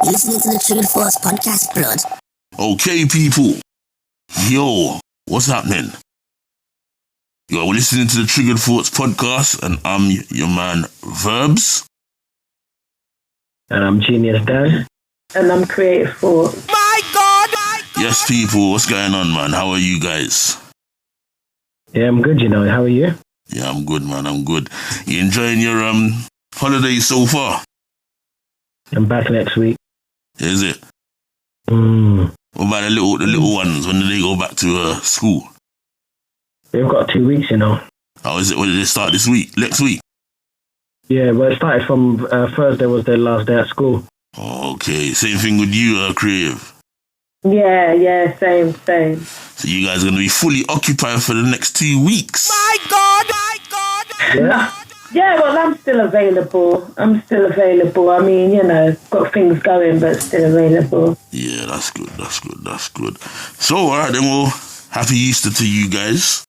You're listening to the Triggered Force podcast, blood. Okay, people. Yo, what's happening? You're listening to the Triggered Force podcast, and I'm your man, Verbz. And I'm Geniusdan. And I'm Creative Force. My God! Yes, people, what's going on, man? How are you guys? Yeah, I'm good, How are you? Yeah, I'm good, man. I'm good. You enjoying your holiday so far? I'm back next week. Is it? What about the little ones? When do they go back to school? They've got 2 weeks, How is it? When did they start this week? Next week? Yeah, well, it started from Thursday was their last day at school. Oh, okay. Same thing with you, Creative. Yeah, same. So you guys are going to be fully occupied for the next 2 weeks. My God! Yeah, well, I'm still available. I mean, got things going, but still available. Yeah, that's good. So, all right, then, well, happy Easter to you guys.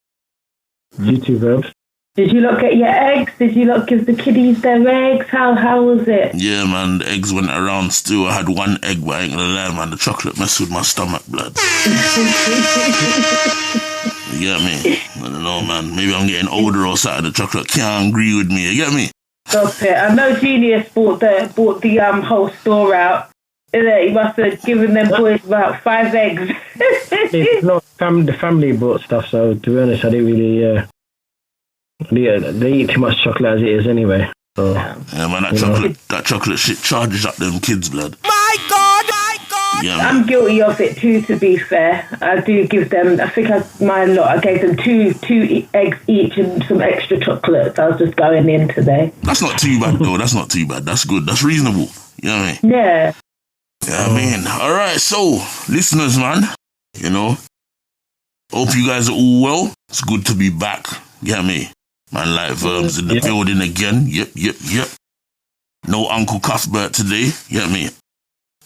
You too, Verbz. Did you lot get your eggs? Did you lot give the kiddies their eggs? How was it? Yeah, man, the eggs went around still. I had one egg, but I ain't gonna lie, man, the chocolate messed with my stomach, blood. You get me? I don't know, man. Maybe I'm getting older or something. The chocolate can't agree with me. You get me? Stop it. I know Genius bought the whole store out. He must have given them boys about 5 eggs. It's not the family bought stuff, so to be honest, I didn't really... they eat too much chocolate as it is anyway. So, yeah, man, that chocolate shit charges up them kids, blood. My God! Yeah, I'm guilty of it too, to be fair. I do give them, I think I gave them two eggs each and some extra chocolates. I was just going in today. That's not too bad, though. That's not too bad. That's good. That's reasonable. You know what I mean? Yeah. Yeah, I mean, all right, so, listeners, man, hope you guys are all well. It's good to be back. You get me? Man, like Verbz in the building again. Yep. No Uncle Cuthbert today. You get me?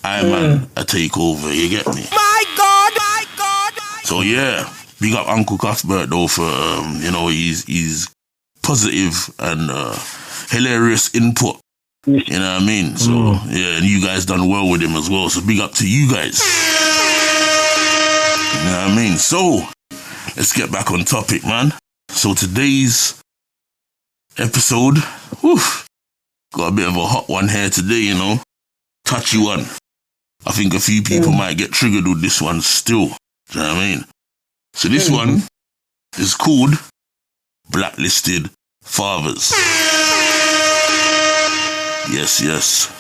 Man, a takeover. You get me? My God! So yeah, big up Uncle Cuthbert though for he's positive and hilarious input. You know what I mean? So yeah, and you guys done well with him as well. So big up to you guys. You know what I mean? So let's get back on topic, man. So today's episode, got a bit of a hot one here today, touchy one. I think a few people might get triggered with this one still. Do you know what I mean? So this one is called Blacklisted Fathers. Yes.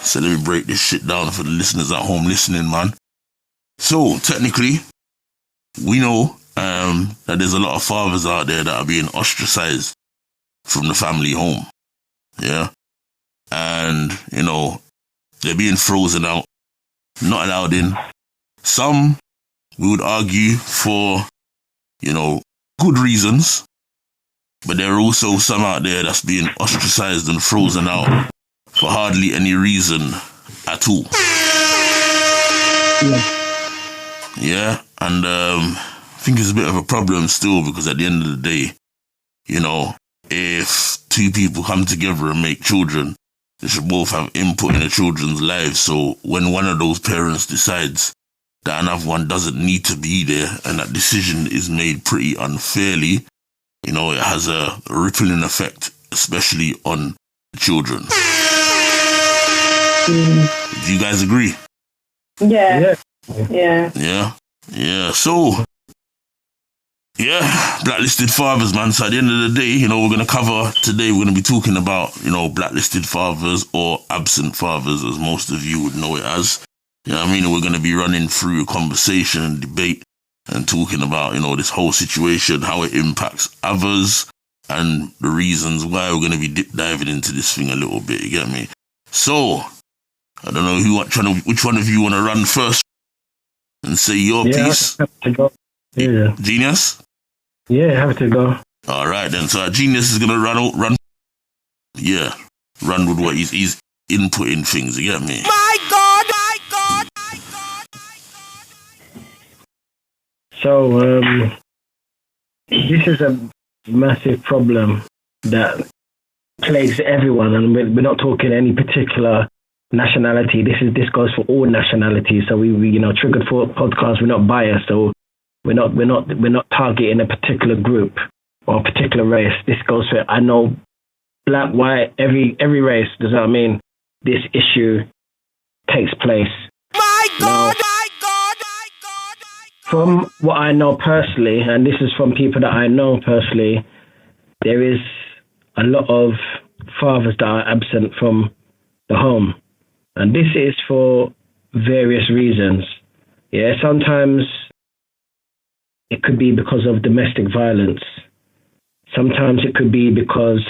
So let me break this shit down for the listeners at home listening, man. So technically, we know that there's a lot of fathers out there that are being ostracized from the family home. Yeah. And, they're being frozen out, not allowed in. Some, we would argue, for, good reasons. But there are also some out there that's being ostracized and frozen out for hardly any reason at all. Yeah. And I think it's a bit of a problem still, because at the end of the day, if two people come together and make children, they should both have input in the children's lives. So when one of those parents decides that another one doesn't need to be there, and that decision is made pretty unfairly, it has a rippling effect, especially on the children. Do you guys agree? Yeah. So, blacklisted fathers, man. So at the end of the day, we're going to cover today, we're going to be talking about, blacklisted fathers, or absent fathers, as most of you would know it as. You know what I mean? We're going to be running through a conversation and debate and talking about, this whole situation, how it impacts others, and the reasons why. We're going to be deep diving into this thing a little bit, you get me? So, I don't know which one of you want to run first and say your piece. I have to go. Yeah. Genius? Yeah, I have to go. All right, then. So Genius is going to run with what he's inputting things, you get me? My God! So, this is a massive problem that plagues everyone, and we're not talking any particular nationality. This goes for all nationalities. So we Triggered for podcast. We're not biased. So we're not targeting a particular group or a particular race. This goes for, I know, black, white, every race. Does that mean this issue takes place? My God! From what I know personally, and this is from people that I know personally, there is a lot of fathers that are absent from the home. And this is for various reasons. Yeah, sometimes it could be because of domestic violence. Sometimes it could be because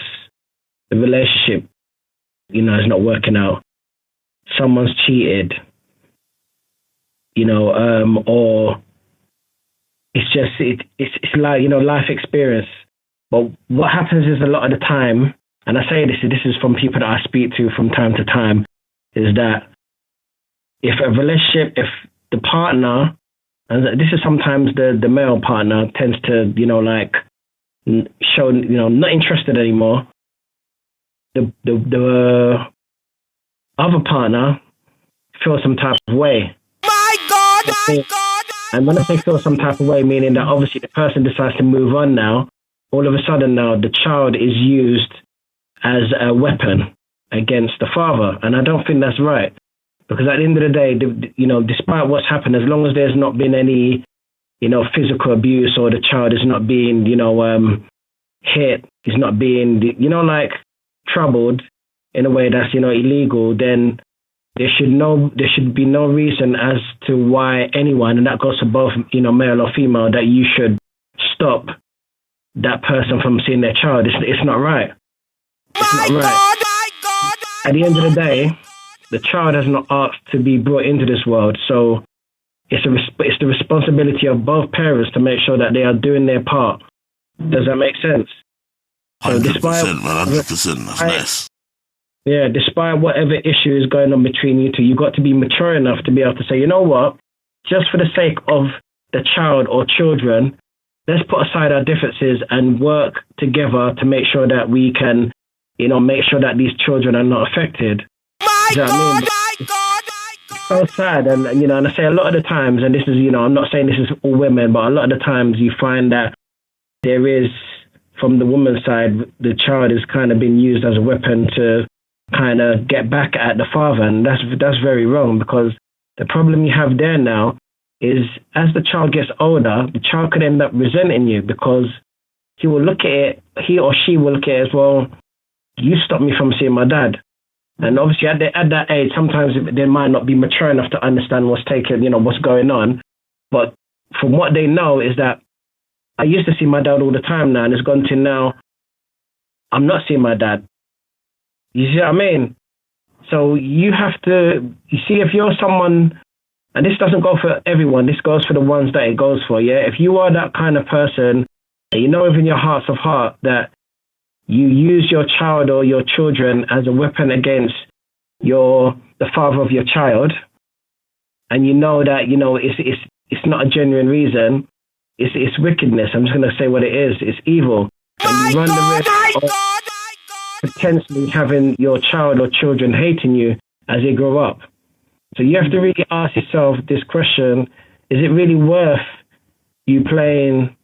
the relationship, is not working out. Someone's cheated, or it's just, it's like, life experience. But what happens is a lot of the time, and I say this is from people that I speak to from time to time, is that if a relationship, if the partner, and this is sometimes the male partner tends to, show, not interested anymore, the other partner feels some type of way. My God! And when I say feel some type of way, meaning that obviously the person decides to move on now, all of a sudden now the child is used as a weapon against the father. And I don't think that's right. Because at the end of the day, despite what's happened, as long as there's not been any, physical abuse, or the child is not being, hit, is not being, troubled in a way that's, illegal, then there should be no reason as to why anyone, and that goes for both, male or female, that you should stop that person from seeing their child. It's not right. It's not right. At the end of the day, the child has not asked to be brought into this world, so it's the responsibility of both parents to make sure that they are doing their part. Does that make sense? 100%, man, 100%. That's nice. Yeah, despite whatever issue is going on between you two, you've got to be mature enough to be able to say, you know what, just for the sake of the child or children, let's put aside our differences and work together to make sure that we can, make sure that these children are not affected. My God, it's so sad. And, and I say a lot of the times, and this is, I'm not saying this is all women, but a lot of the times you find that there is, from the woman's side, the child is kind of being used as a weapon to kind of get back at the father. And that's very wrong, because the problem you have there now is as the child gets older, the child could end up resenting you, because he or she will look at it as, well, you stopped me from seeing my dad. And obviously at that age, sometimes they might not be mature enough to understand what's going on. But from what they know is that I used to see my dad all the time now, and it's gone to now I'm not seeing my dad. You see what I mean? So you have to, if you're someone, and this doesn't go for everyone, this goes for the ones that it goes for, yeah? If you are that kind of person, within your hearts of heart that you use your child or your children as a weapon against the father of your child, and that, it's not a genuine reason, it's wickedness. I'm just going to say what it is. It's evil. And you run the risk of potentially having your child or children hating you as they grow up. So you have to really ask yourself this question: is it really worth you playing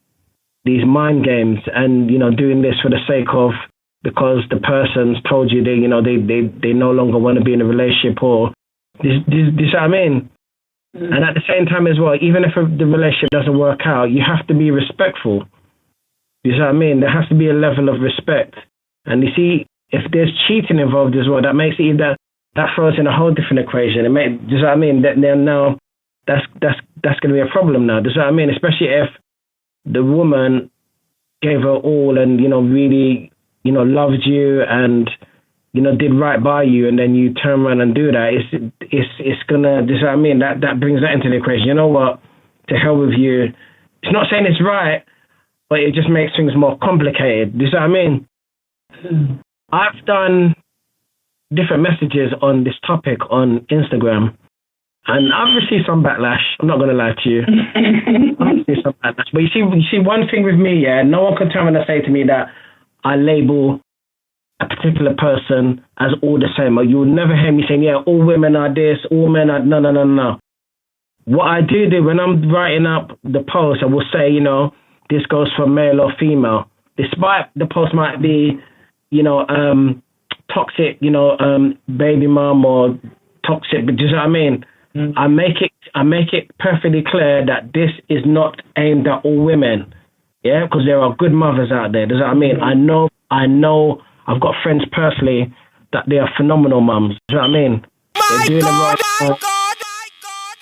these mind games and doing this for the sake of, because the person's told you they no longer want to be in a relationship, or this what I mean? And at the same time as well, even if the relationship doesn't work out, you have to be respectful. You see what I mean? There has to be a level of respect. And you see, if there's cheating involved as well, that makes it that throws in a whole different equation. You see what I mean? Then now that's going to be a problem now. You see what I mean? Especially if the woman gave her all and really loved you and did right by you, and then you turn around and do that. It's gonna. You know what I mean? That brings that into the equation. You know what? To hell with you. It's not saying it's right, but it just makes things more complicated. You know what I mean? I've done different messages on this topic on Instagram, and I've received some backlash. I'm not gonna lie to you. I've received some backlash. But you see one thing with me, yeah. No one can come and say to me that I label a particular person as all the same. Or you'll never hear me saying, yeah, all women are this, all men are, no. What I do when I'm writing up the post, I will say, this goes for male or female. Despite the post might be, toxic, baby mom or toxic, but do you know what I mean? I make it perfectly clear that this is not aimed at all women. Yeah, because there are good mothers out there. Does that what I mean? I know. I've got friends personally that they are phenomenal mums. Do you know what I mean? They're doing the right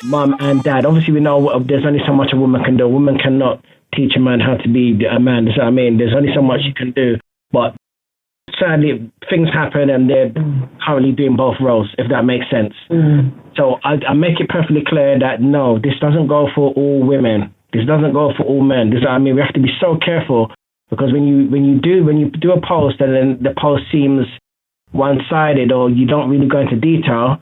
mum and dad. Obviously, we know there's only so much a woman can do. A woman cannot teach a man how to be a man. Do you know what I mean? There's only so much you can do. But sadly, things happen and they're currently doing both roles, if that makes sense. So I make it perfectly clear that no, this doesn't go for all women. This doesn't go for all men. This is what I mean. We have to be so careful because when you do a post and then the post seems one-sided or you don't really go into detail,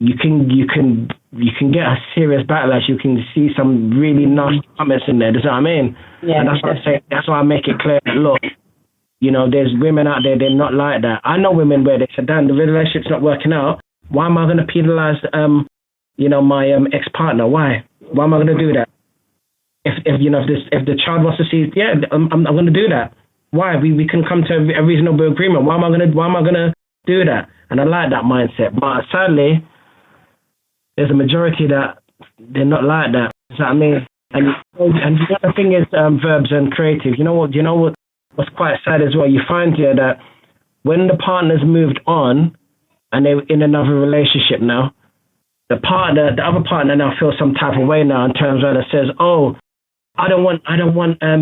you can get a serious backlash. You can see some really nasty comments in there. Does that what I mean? Yeah. And that's what I say. That's why I make it clear. Look, there's women out there. They're not like that. I know women where they said, "Damn, the relationship's not working out. Why am I going to penalize, my ex-partner? Why am I going to do that? If the child wants to see, yeah, I'm going to do that. Why? We can come to a reasonable agreement. Why am I going to do that? And I like that mindset. But sadly, there's a majority that they're not like that. You know what I mean? And the other thing is Verbz and creative. You know what's quite sad as well? You find here that when the partner's moved on and they're in another relationship now, the other partner now feels some type of way now in terms of it says, "Oh, I don't want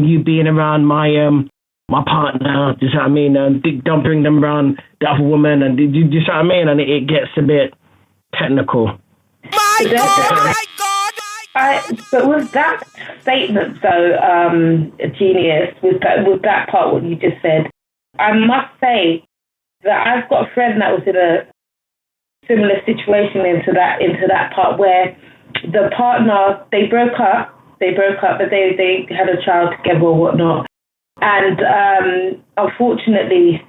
you being around my partner." Do you know what I mean? Don't bring them around the other woman, and do you know what I mean? And it gets a bit technical. My God! But with that statement, though, Genius, with that part, what you just said, I must say that I've got a friend that was in a similar situation into that part where the partner, they broke up, but they had a child together or whatnot. And unfortunately,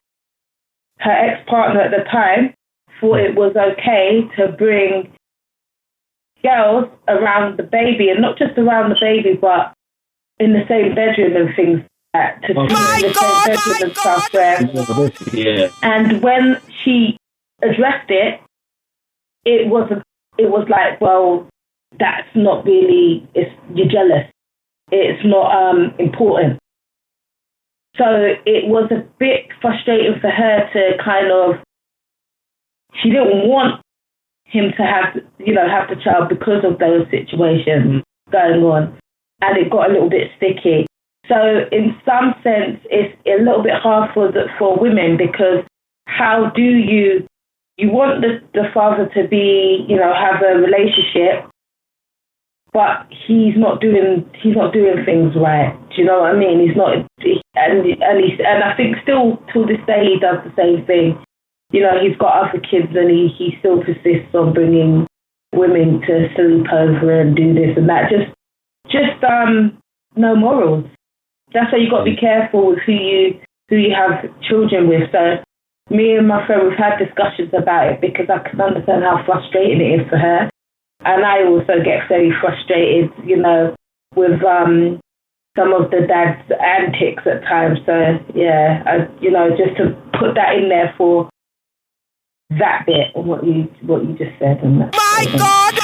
her ex-partner at the time thought it was okay to bring girls around the baby, and not just around the baby, but in the same bedroom and things like that, to the same bedroom and stuff. Yeah. And when she addressed it, it was like, well, that's not really, you're jealous. It's not important. So it was a bit frustrating for her to kind of, she didn't want him to have the child because of those situations going on. And it got a little bit sticky. So in some sense, it's a little bit hard for women, because how do you want the father to be, have a relationship, but he's not doing things right. Do you know what I mean? He's not, and I think still till this day he does the same thing. He's got other kids and he still persists on bringing women to sleep over and do this and that. Just no morals. That's why you got to be careful with who you have children with. So me and my friend, we've had discussions about it, because I can understand how frustrating it is for her. And I also get very frustrated, with some of the dad's antics at times. So, yeah, just to put that in there for that bit of what you just said. And My God!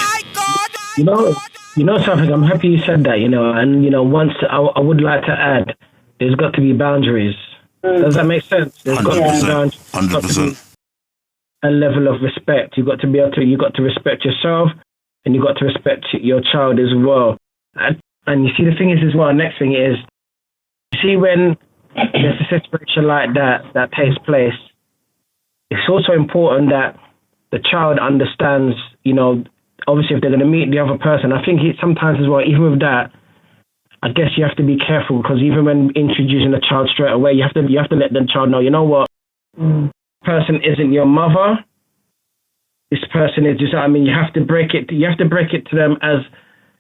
Something, I'm happy you said that, and, once I would like to add, there's got to be boundaries. Does that make sense? There's 100%, got to be boundaries. 100%. A level of respect. You've got to respect yourself, and you've got to respect your child as well. And you see, the thing is as well, next thing is, you see, when there's a situation like that takes place, it's also important that the child understands, obviously if they're going to meet the other person. I think sometimes as well, even with that, I guess you have to be careful, because even when introducing a child straight away, you have to let the child know, you know what, person isn't your mother. This person is just, you have to break it to them as,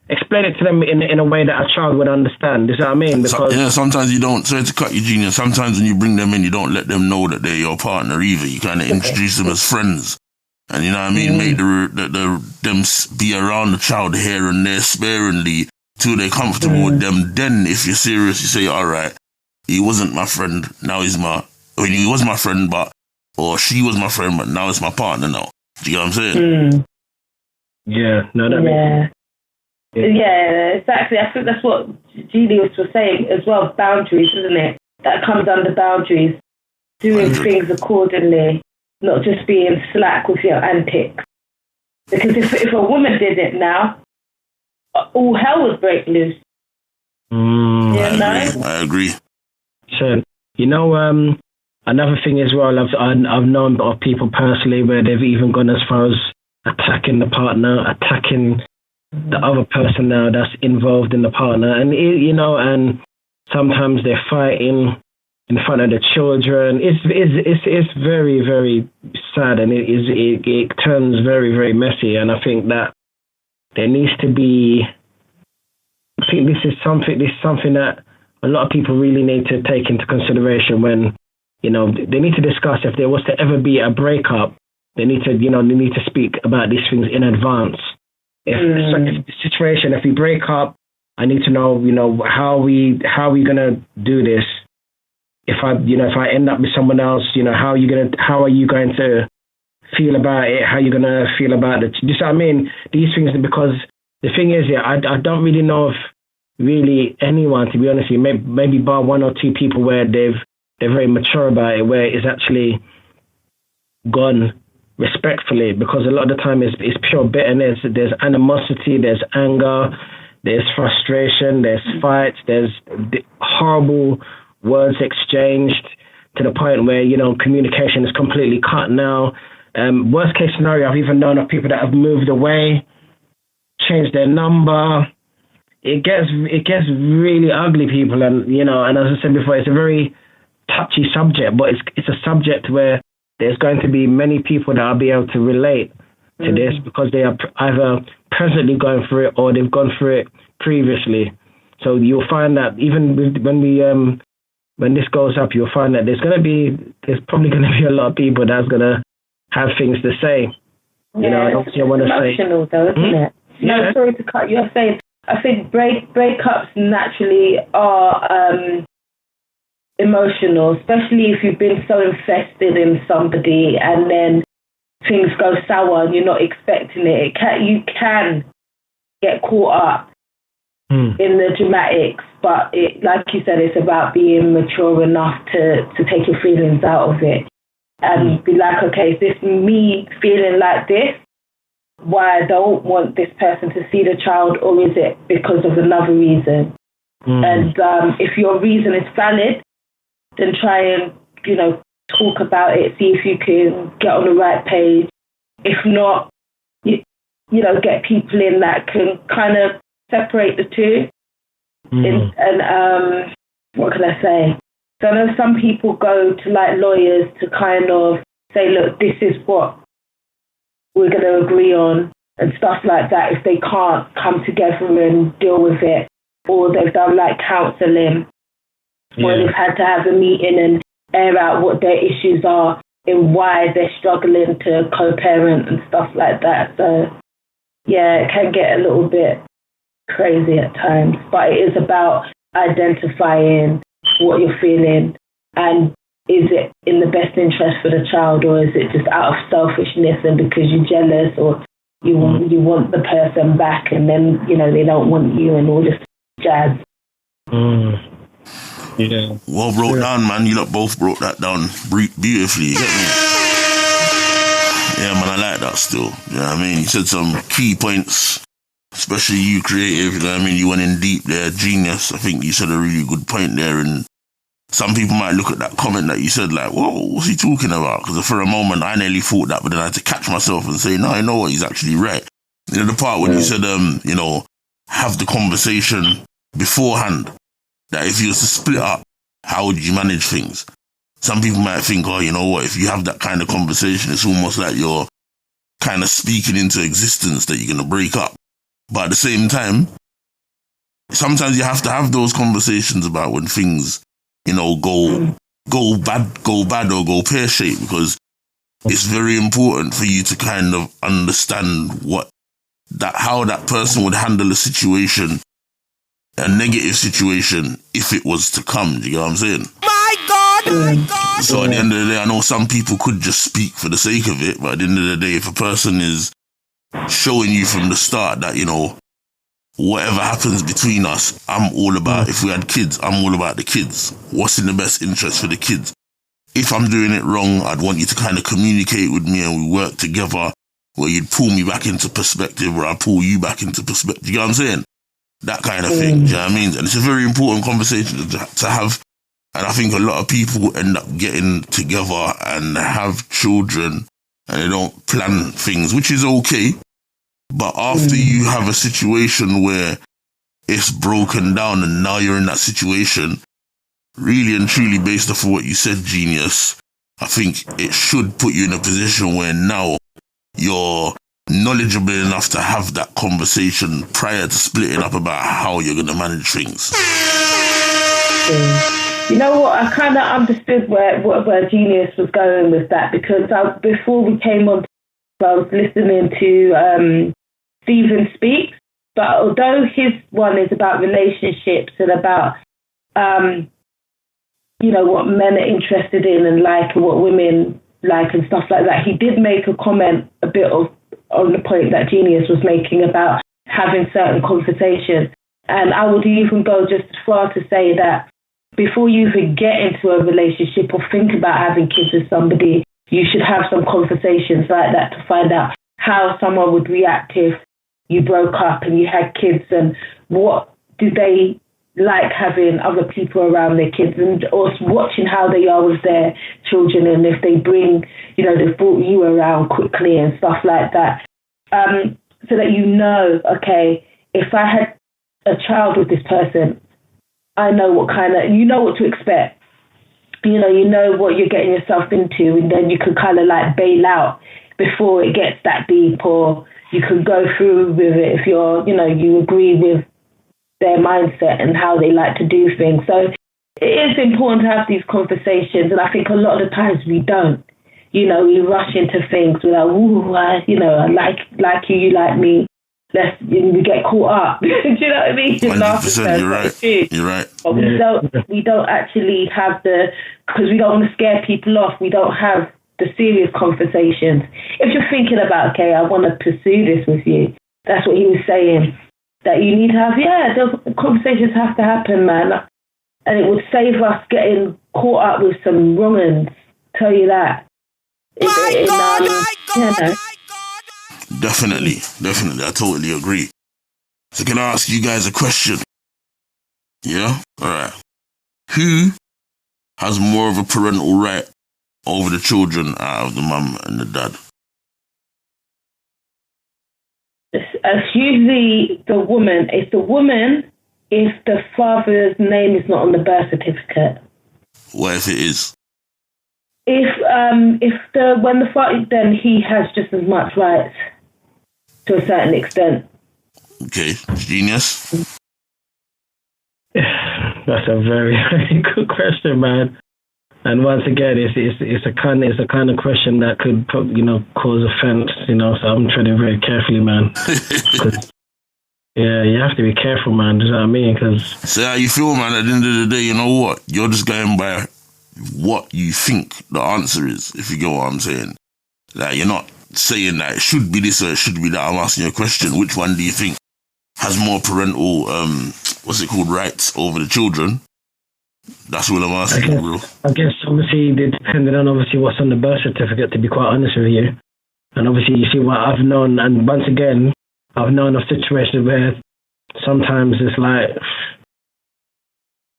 explain it to them in a way that a child would understand. You know what I mean? Because sometimes you don't. Sorry to cut you, Genius. Sometimes when you bring them in, you don't let them know that they're your partner either. You kind of introduce them as friends, and you know what I mean. Make them be around the child here and there sparingly till they're comfortable with them. Then, if you're serious, you say, "All right, he wasn't my friend. Now he's my. He was my friend, or she was my friend, but now it's my partner. Now, do you get what I'm saying?" Yeah. No, that makes sense. Yeah, exactly. I think that's what Genius was saying as well. Boundaries, isn't it? That comes under boundaries. Doing things accordingly, not just being slack with your antics. Because if a woman did it now, all hell would break loose. I agree. So, another thing as well, I've known of people personally where they've even gone as far as attacking the partner, attacking the other person now that's involved in the partner, and and sometimes they're fighting in front of the children. It's very, very sad, and it turns very, very messy. And I think that there needs to be. I think this is something that a lot of people really need to take into consideration when they need to discuss if there was to ever be a breakup. They need to speak about these things in advance. If the situation, if we break up, I need to know, how are we gonna do this? If I end up with someone else, how are you going to feel about it? How are you gonna feel about it? You know what I mean? These things, because the thing is, I don't really know if really anyone, to be honest, maybe bar one or two people where they're very mature about it, where it's actually gone respectfully, because a lot of the time it's pure bitterness. There's animosity, there's anger, there's frustration, there's fights, there's horrible words exchanged to the point where communication is completely cut now. Worst case scenario, I've even known of people that have moved away, changed their number. It gets really ugly, people, and and as I said before, it's a very touchy subject, but it's a subject where there's going to be many people that will be able to relate to this because they are either presently going through it or they've gone through it previously. So you'll find that even when this goes up, you'll find that there's probably going to be a lot of people that's going to have things to say. Obviously I want to say emotional though, isn't it? Yeah. No, sorry to cut you off. I think breakups naturally are emotional, especially if you've been so invested in somebody and then things go sour and you're not expecting it. You can get caught up in the dramatics, but like you said, it's about being mature enough to take your feelings out of it and be like, okay, is this me feeling like this? Why I don't want this person to see the child, or is it because of another reason? And if your reason is valid, then try and, talk about it, see if you can get on the right page. If not, get people in that can kind of separate the two. And what can I say? So I know some people go to like lawyers to kind of say, look, this is what we're going to agree on and stuff like that if they can't come together and deal with it, or they've done like counselling. Or they've had to have a meeting and air out what their issues are and why they're struggling to co-parent and stuff like that. So, it can get a little bit crazy at times. But it is about identifying what you're feeling and is it in the best interest for the child, or is it just out of selfishness and because you're jealous or you want the person back and then, they don't want you and all this jazz. Yeah. Well brought down, man. You lot both brought that down beautifully. You get me? Yeah, man, I like that still. You know what I mean? You said some key points, especially you, creative. You know what I mean? You went in deep there. Genius. I think you said a really good point there. And some people might look at that comment that you said like, whoa, what's he talking about? Because for a moment, I nearly thought that, but then I had to catch myself and say, no, I know what, he's actually right. The part when you said, have the conversation beforehand. That if you was to split up, how would you manage things? Some people might think, oh, you know what, if you have that kind of conversation, it's almost like you're kind of speaking into existence that you're going to break up. But at the same time, sometimes you have to have those conversations about when things, go bad or go pear-shaped, because it's very important for you to kind of understand how that person would handle a situation, a negative situation, if it was to come. Do you know what I'm saying? My God! So at the end of the day, I know some people could just speak for the sake of it, but at the end of the day, if a person is showing you from the start that, whatever happens between us, I'm all about, if we had kids, I'm all about the kids. What's in the best interest for the kids? If I'm doing it wrong, I'd want you to kind of communicate with me and we work together, where you'd pull me back into perspective or I pull you back into perspective. You know what I'm saying? That kind of thing. Do you know what I mean? And it's a very important conversation to have. And I think a lot of people end up getting together and have children and they don't plan things, which is okay. But after you have a situation where it's broken down and now you're in that situation, really and truly based off of what you said, Genius, I think it should put you in a position where now you're knowledgeable enough to have that conversation prior to splitting up about how you're going to manage things. You know what? I kind of understood where Genius was going with that, because before we came on, I was listening to Stephen Speaks, but although his one is about relationships and about what men are interested in and like, and what women like and stuff like that, he did make a comment a bit on the point that Genius was making about having certain conversations. And I would even go just as far to say that before you even get into a relationship or think about having kids with somebody, you should have some conversations like that to find out how someone would react if you broke up and you had kids, and what do they like having other people around their kids, and also watching how they are with their children, and if they bring, they brought you around quickly and stuff like that. So that okay, if I had a child with this person, I know what to expect. You know what you're getting yourself into, and then you can kind of like bail out before it gets that deep, or you can go through with it if you agree with their mindset and how they like to do things. So it is important to have these conversations, and I think a lot of the times we don't. We rush into things without, I like you, you like me. We get caught up. Do you know what I mean? 100%, you're right. You're right. But we don't actually have because we don't want to scare people off. We don't have the serious conversations. If you're thinking about, okay, I want to pursue this with you, that's what he was saying. That you need to have, those conversations have to happen, man. And it would save us getting caught up with some wrong uns. Tell you that. My God. Definitely. I totally agree. So can I ask you guys a question? Yeah? Alright. Who has more of a parental right over the children out of the mum and the dad? It's usually the woman. It's the woman if the father's name is not on the birth certificate. What if it is? When the father, then he has just as much rights to a certain extent. Okay, Genius. That's a very, very good question, man. And once again, it's a kind of question that could cause offense. So I'm treading very carefully, man. Yeah, you have to be careful, man. Do you know what I mean? Because say how you feel, man. At the end of the day, you know what? You're just going by what you think the answer is, if you get what I'm saying. Like, you're not saying that it should be this or it should be that. I'm asking you a question. Which one do you think has more parental, rights over the children? That's what I'm asking, bro. I guess, obviously, depending on, what's on the birth certificate, to be quite honest with you. And obviously, you see what I've known, and once again, I've known of situations where sometimes it's like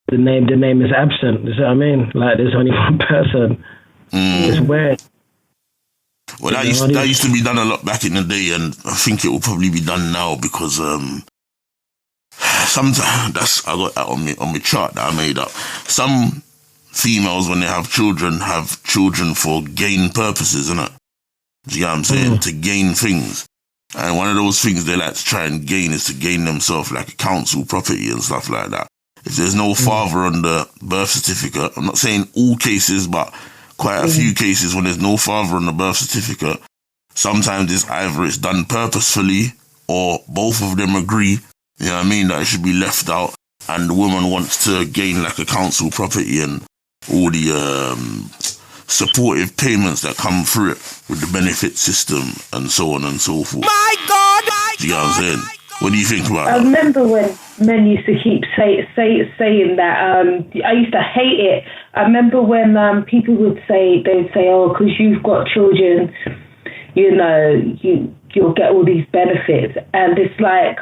the name is absent. You know what I mean? Like, there's only one person. It's weird. Well, that used to be done a lot back in the day, and I think it will probably be done now because sometimes I got that on my chart that I made up. Some females, when they have children for gain purposes, innit? Do you know what I'm saying? To gain things. And one of those things they like to try and gain is to gain themselves like a council property and stuff like that. If there's no father on the birth certificate, I'm not saying all cases, but quite a few cases when there's no father on the birth certificate, sometimes it's either it's done purposefully or both of them agree, you know what I mean, that it should be left out, and the woman wants to gain like a council property and all the supportive payments that come through it with the benefit system and so on and so forth. My God! Do you know what I'm saying? What do you think about that? I remember when men used to keep saying that. I used to hate it. I remember when people would say, they'd say, oh, because you've got children, you know, you'll get all these benefits. And it's like,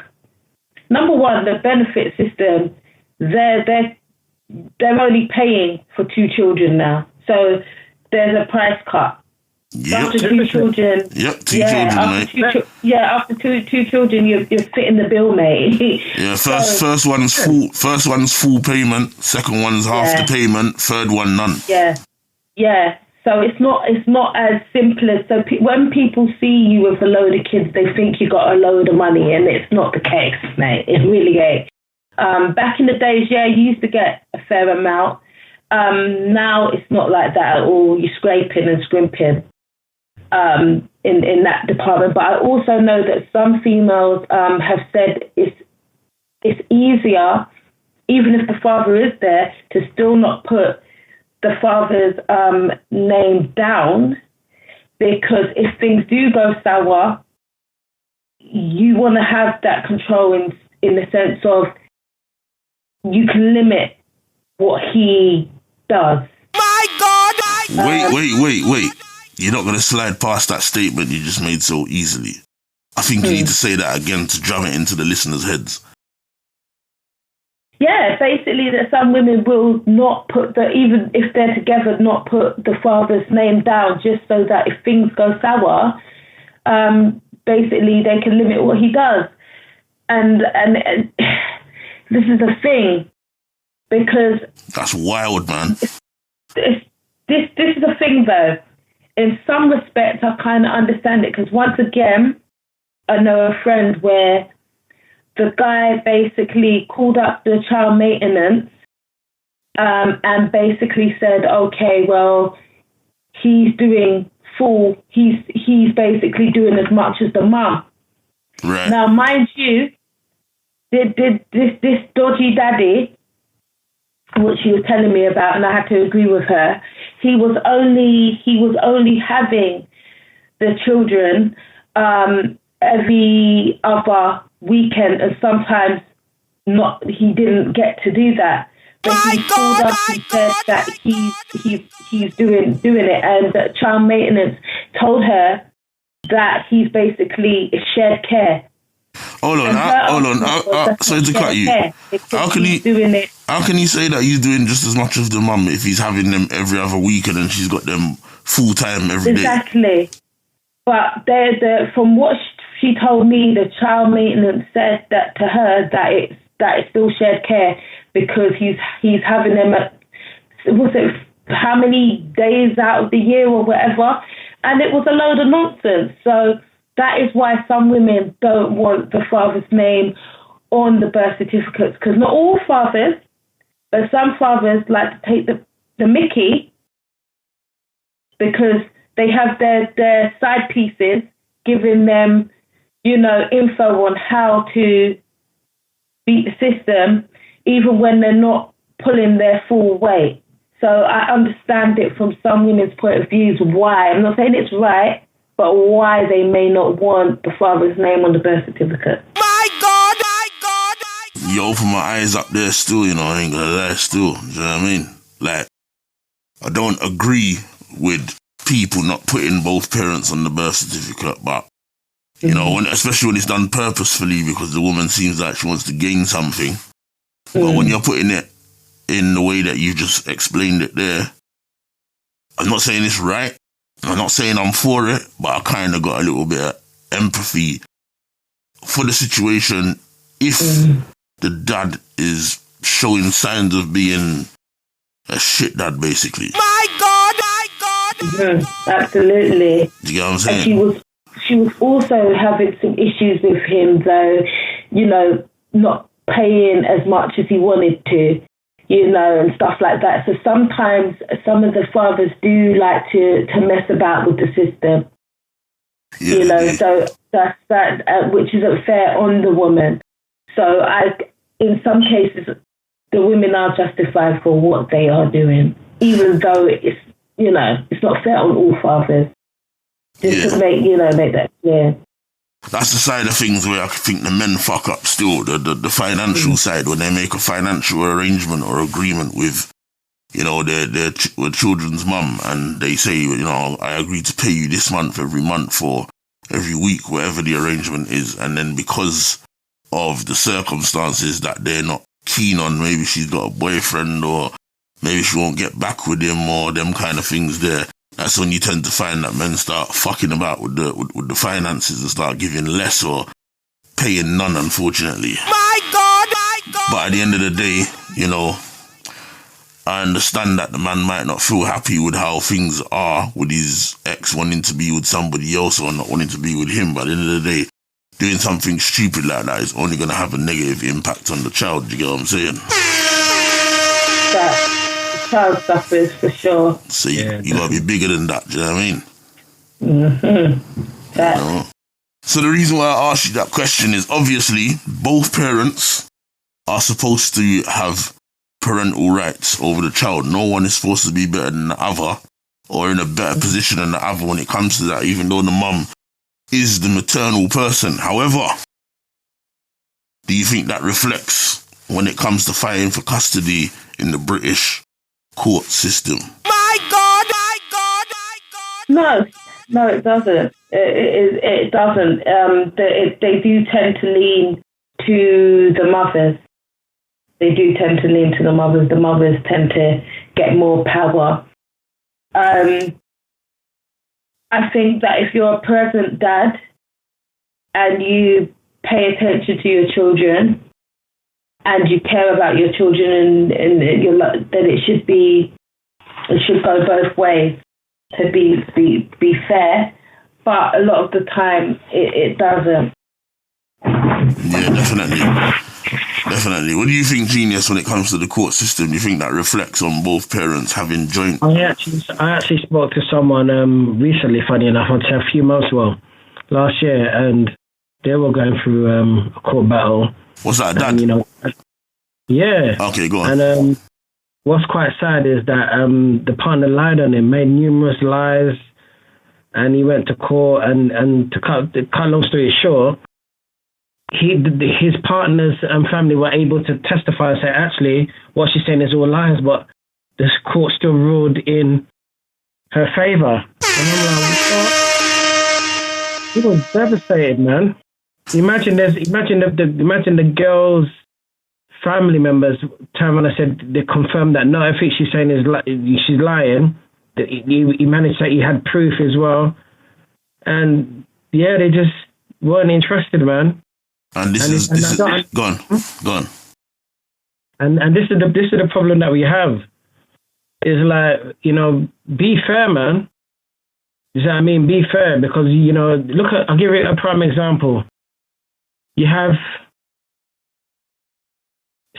number one, the benefit system, they're only paying for 2 children now. So there's a price cut. Yep. After 2 children. Yep, 2 children, mate. After two children, you're fitting the bill, mate. Yeah, first one's full payment, second one's half the payment, third one none. Yeah. So it's not as simple as when people see you with a load of kids, they think you got a load of money, and it's not the case, mate. It really ain't. Back in the days, you used to get a fair amount. Now it's not like that at all. You're scraping and scrimping in that department. But I also know that some females have said it's easier, even if the father is there, to still not put the father's name down, because if things do go sour, you want to have that control in the sense of you can limit what he does. My God! Wait. You're not going to slide past that statement you just made so easily. I think you need to say that again to drum it into the listeners' heads. Yeah, basically that some women will not put even if they're together, not put the father's name down, just so that if things go sour, basically they can limit what he does. And this is the thing, because that's wild, man. This is the thing, though. In some respects, I kind of understand it, because once again, I know a friend where the guy basically called up the child maintenance and basically said, okay, well, he's basically doing as much as the mum. Right. Now, mind you, this dodgy daddy, which she was telling me about, and I had to agree with her, he was only having the children every other weekend, and sometimes not. He didn't get to do that. But he called up and said that he's doing it, and that child maintenance told her that he's basically shared care. Hold on. Sorry to cut you. How can he say that he's doing just as much as the mum if he's having them every other weekend and she's got them full time every day? Exactly. But from what she told me, the child maintenance said that to her that it's still shared care, because he's having them at, was it how many days out of the year or whatever, and it was a load of nonsense. So that is why some women don't want the father's name on the birth certificates, because not all fathers, but some fathers like to take the mickey, because they have their side pieces giving them, info on how to beat the system, even when they're not pulling their full weight. So I understand it from some women's point of views why. I'm not saying it's right, but why they may not want the father's name on the birth certificate. My God! You open my eyes up there still, I ain't gonna lie still. Do you know what I mean? Like, I don't agree with people not putting both parents on the birth certificate, but, especially when it's done purposefully, because the woman seems like she wants to gain something. But when you're putting it in the way that you just explained it there, I'm not saying it's right. I'm not saying I'm for it, but I kind of got a little bit of empathy for the situation if the dad is showing signs of being a shit dad, basically. My God! Absolutely. Do you get what I'm saying? she was also having some issues with him, though, you know, not paying as much as he wanted to, you know, and stuff like that. So sometimes some of the fathers do like to mess about with the system, you know, so that's that, which isn't fair on the woman. So in some cases, the women are justified for what they are doing, even though it's, you know, it's not fair on all fathers. Just to make that clear. That's the side of things where I think the men fuck up still, the financial side, when they make a financial arrangement or agreement with, you know, their children's mum, and they say, you know, I agree to pay you this month, every month, or every week, whatever the arrangement is, and then because of the circumstances that they're not keen on, maybe she's got a boyfriend, or maybe she won't get back with him, or them kind of things there. That's when you tend to find that men start fucking about with the finances and start giving less or paying none, unfortunately. My God! But at the end of the day, you know, I understand that the man might not feel happy with how things are with his ex wanting to be with somebody else or not wanting to be with him. But at the end of the day, doing something stupid like that is only going to have a negative impact on the child. You get what I'm saying? That child suffers for sure. So you got to be bigger than that. Do you know what I mean? Mm-hmm. That. You know? So the reason why I asked you that question is obviously both parents are supposed to have parental rights over the child. No one is supposed to be better than the other or in a better position than the other when it comes to that, even though the mum is the maternal person. However, do you think that reflects when it comes to fighting for custody in the British court system? My God! My God! My God! No, it doesn't. It doesn't. They do tend to lean to the mothers. They do tend to lean to the mothers. The mothers tend to get more power. I think that if you're a present dad and you pay attention to your children and you care about your children, and then it should go both ways to be fair. But a lot of the time, it doesn't. Yeah, definitely. What do you think, Genius, when it comes to the court system? Do you think that reflects on both parents having joint? I actually spoke to someone recently, funny enough, I'd say a few months ago, last year, and they were going through a court battle. What's that, dad? And, you know, yeah. Okay, go on. And what's quite sad is that the partner lied on him, made numerous lies, and he went to court. And to cut long story short, his partners and family were able to testify and say, actually, what she's saying is all lies, but the court still ruled in her favour. And I'm like, what? He was devastated, man. Imagine the girl's family members turn around and said they confirmed that no, everything she's saying is she's lying. He managed that he had proof as well, and yeah, they just weren't interested, man. And this is go on. And this is the problem that we have. Is like, you know, be fair, man. You know what I mean? Be fair, because, you know, I'll give you a prime example. You have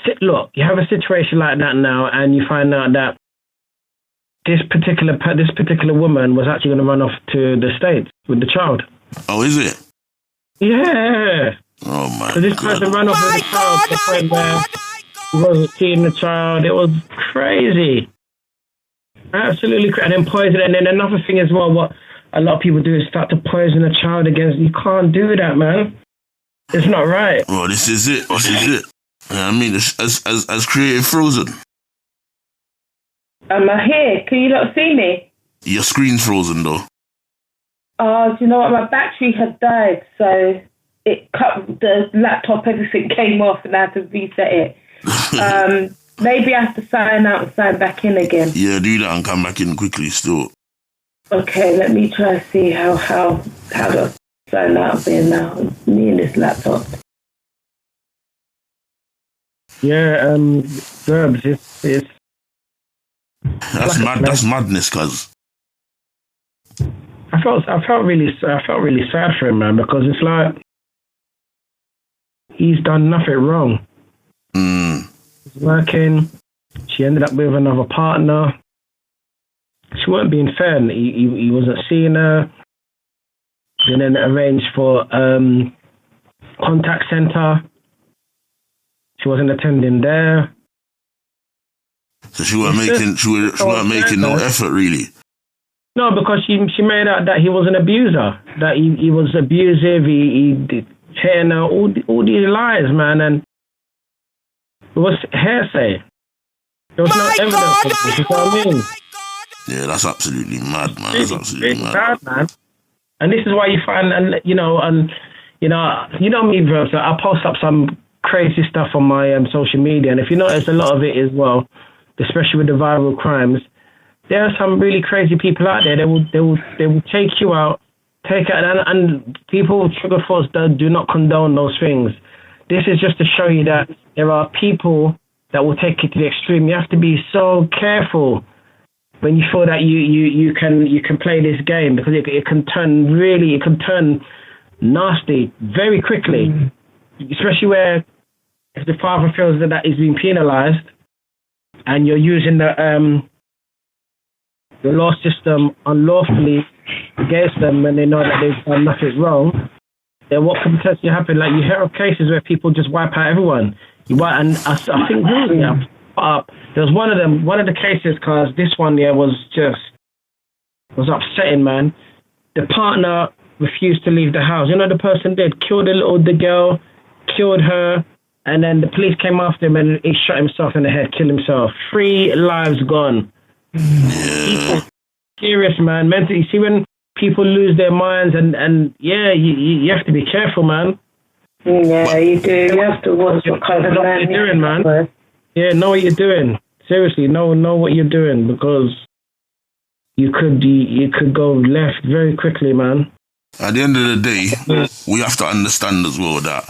a situation like that now, and you find out that this particular woman was actually going to run off to the States with the child. Oh, is it? Yeah. Oh my God. So this person ran off with the child to the point where he wasn't seeing the child. It was crazy. Absolutely crazy. And then poison. And then another thing as well, what a lot of people do is start to poison a child against. You can't do that, man. It's not right. Well, this is it. I mean, as creative frozen. Am I here? Can you not see me? Your screen's frozen, though. Oh, do you know what? My battery had died, so it cut the laptop. Everything came off, and I had to reset it. Maybe I have to sign out and sign back in again. Yeah, do that and come back in quickly. Still. Okay, let me try to see how to sign out there now. Me and this laptop. Yeah, Verbz, That's madness, cuz. I felt really sad for him, man, because it's like he's done nothing wrong. He's working. She ended up with another partner. She weren't being fair. He wasn't seeing her. And then arranged for contact center. She wasn't attending there. So she weren't making no effort, really. No, because she made out that he was an abuser, that he was abusive. He did hitting her, all these lies, man, and it was hearsay. There was no evidence of this. You know what I mean? Yeah, that's absolutely mad, man. That's absolutely mad, man. And this is why you find, you know me, Verbz. So I post up some crazy stuff on my social media, and if you notice, a lot of it as well, especially with the viral crimes, there are some really crazy people out there. They will take you out, and people trigger force do not condone those things. This is just to show you that there are people that will take it to the extreme. You have to be so careful when you feel that you can play this game, because it can turn nasty very quickly, especially where if the father feels that he's being penalized and you're using the law system unlawfully against them when they know that they've done nothing wrong, then what can potentially happen? Like, you hear of cases where people just wipe out everyone. And I think there was one of the cases, because this one was upsetting, man. The partner refused to leave the house. You know, the person killed the girl, killed her, and then the police came after him and he shot himself in the head, killed himself. 3 lives gone. People, serious, man. Mentally, you see when people lose their minds, and you have to be careful, man. Yeah, you do. You have to watch what kind of man you're doing, man. Yeah, know what you're doing. Seriously, know what you're doing, because you could go left very quickly, man. At the end of the day, we have to understand as well that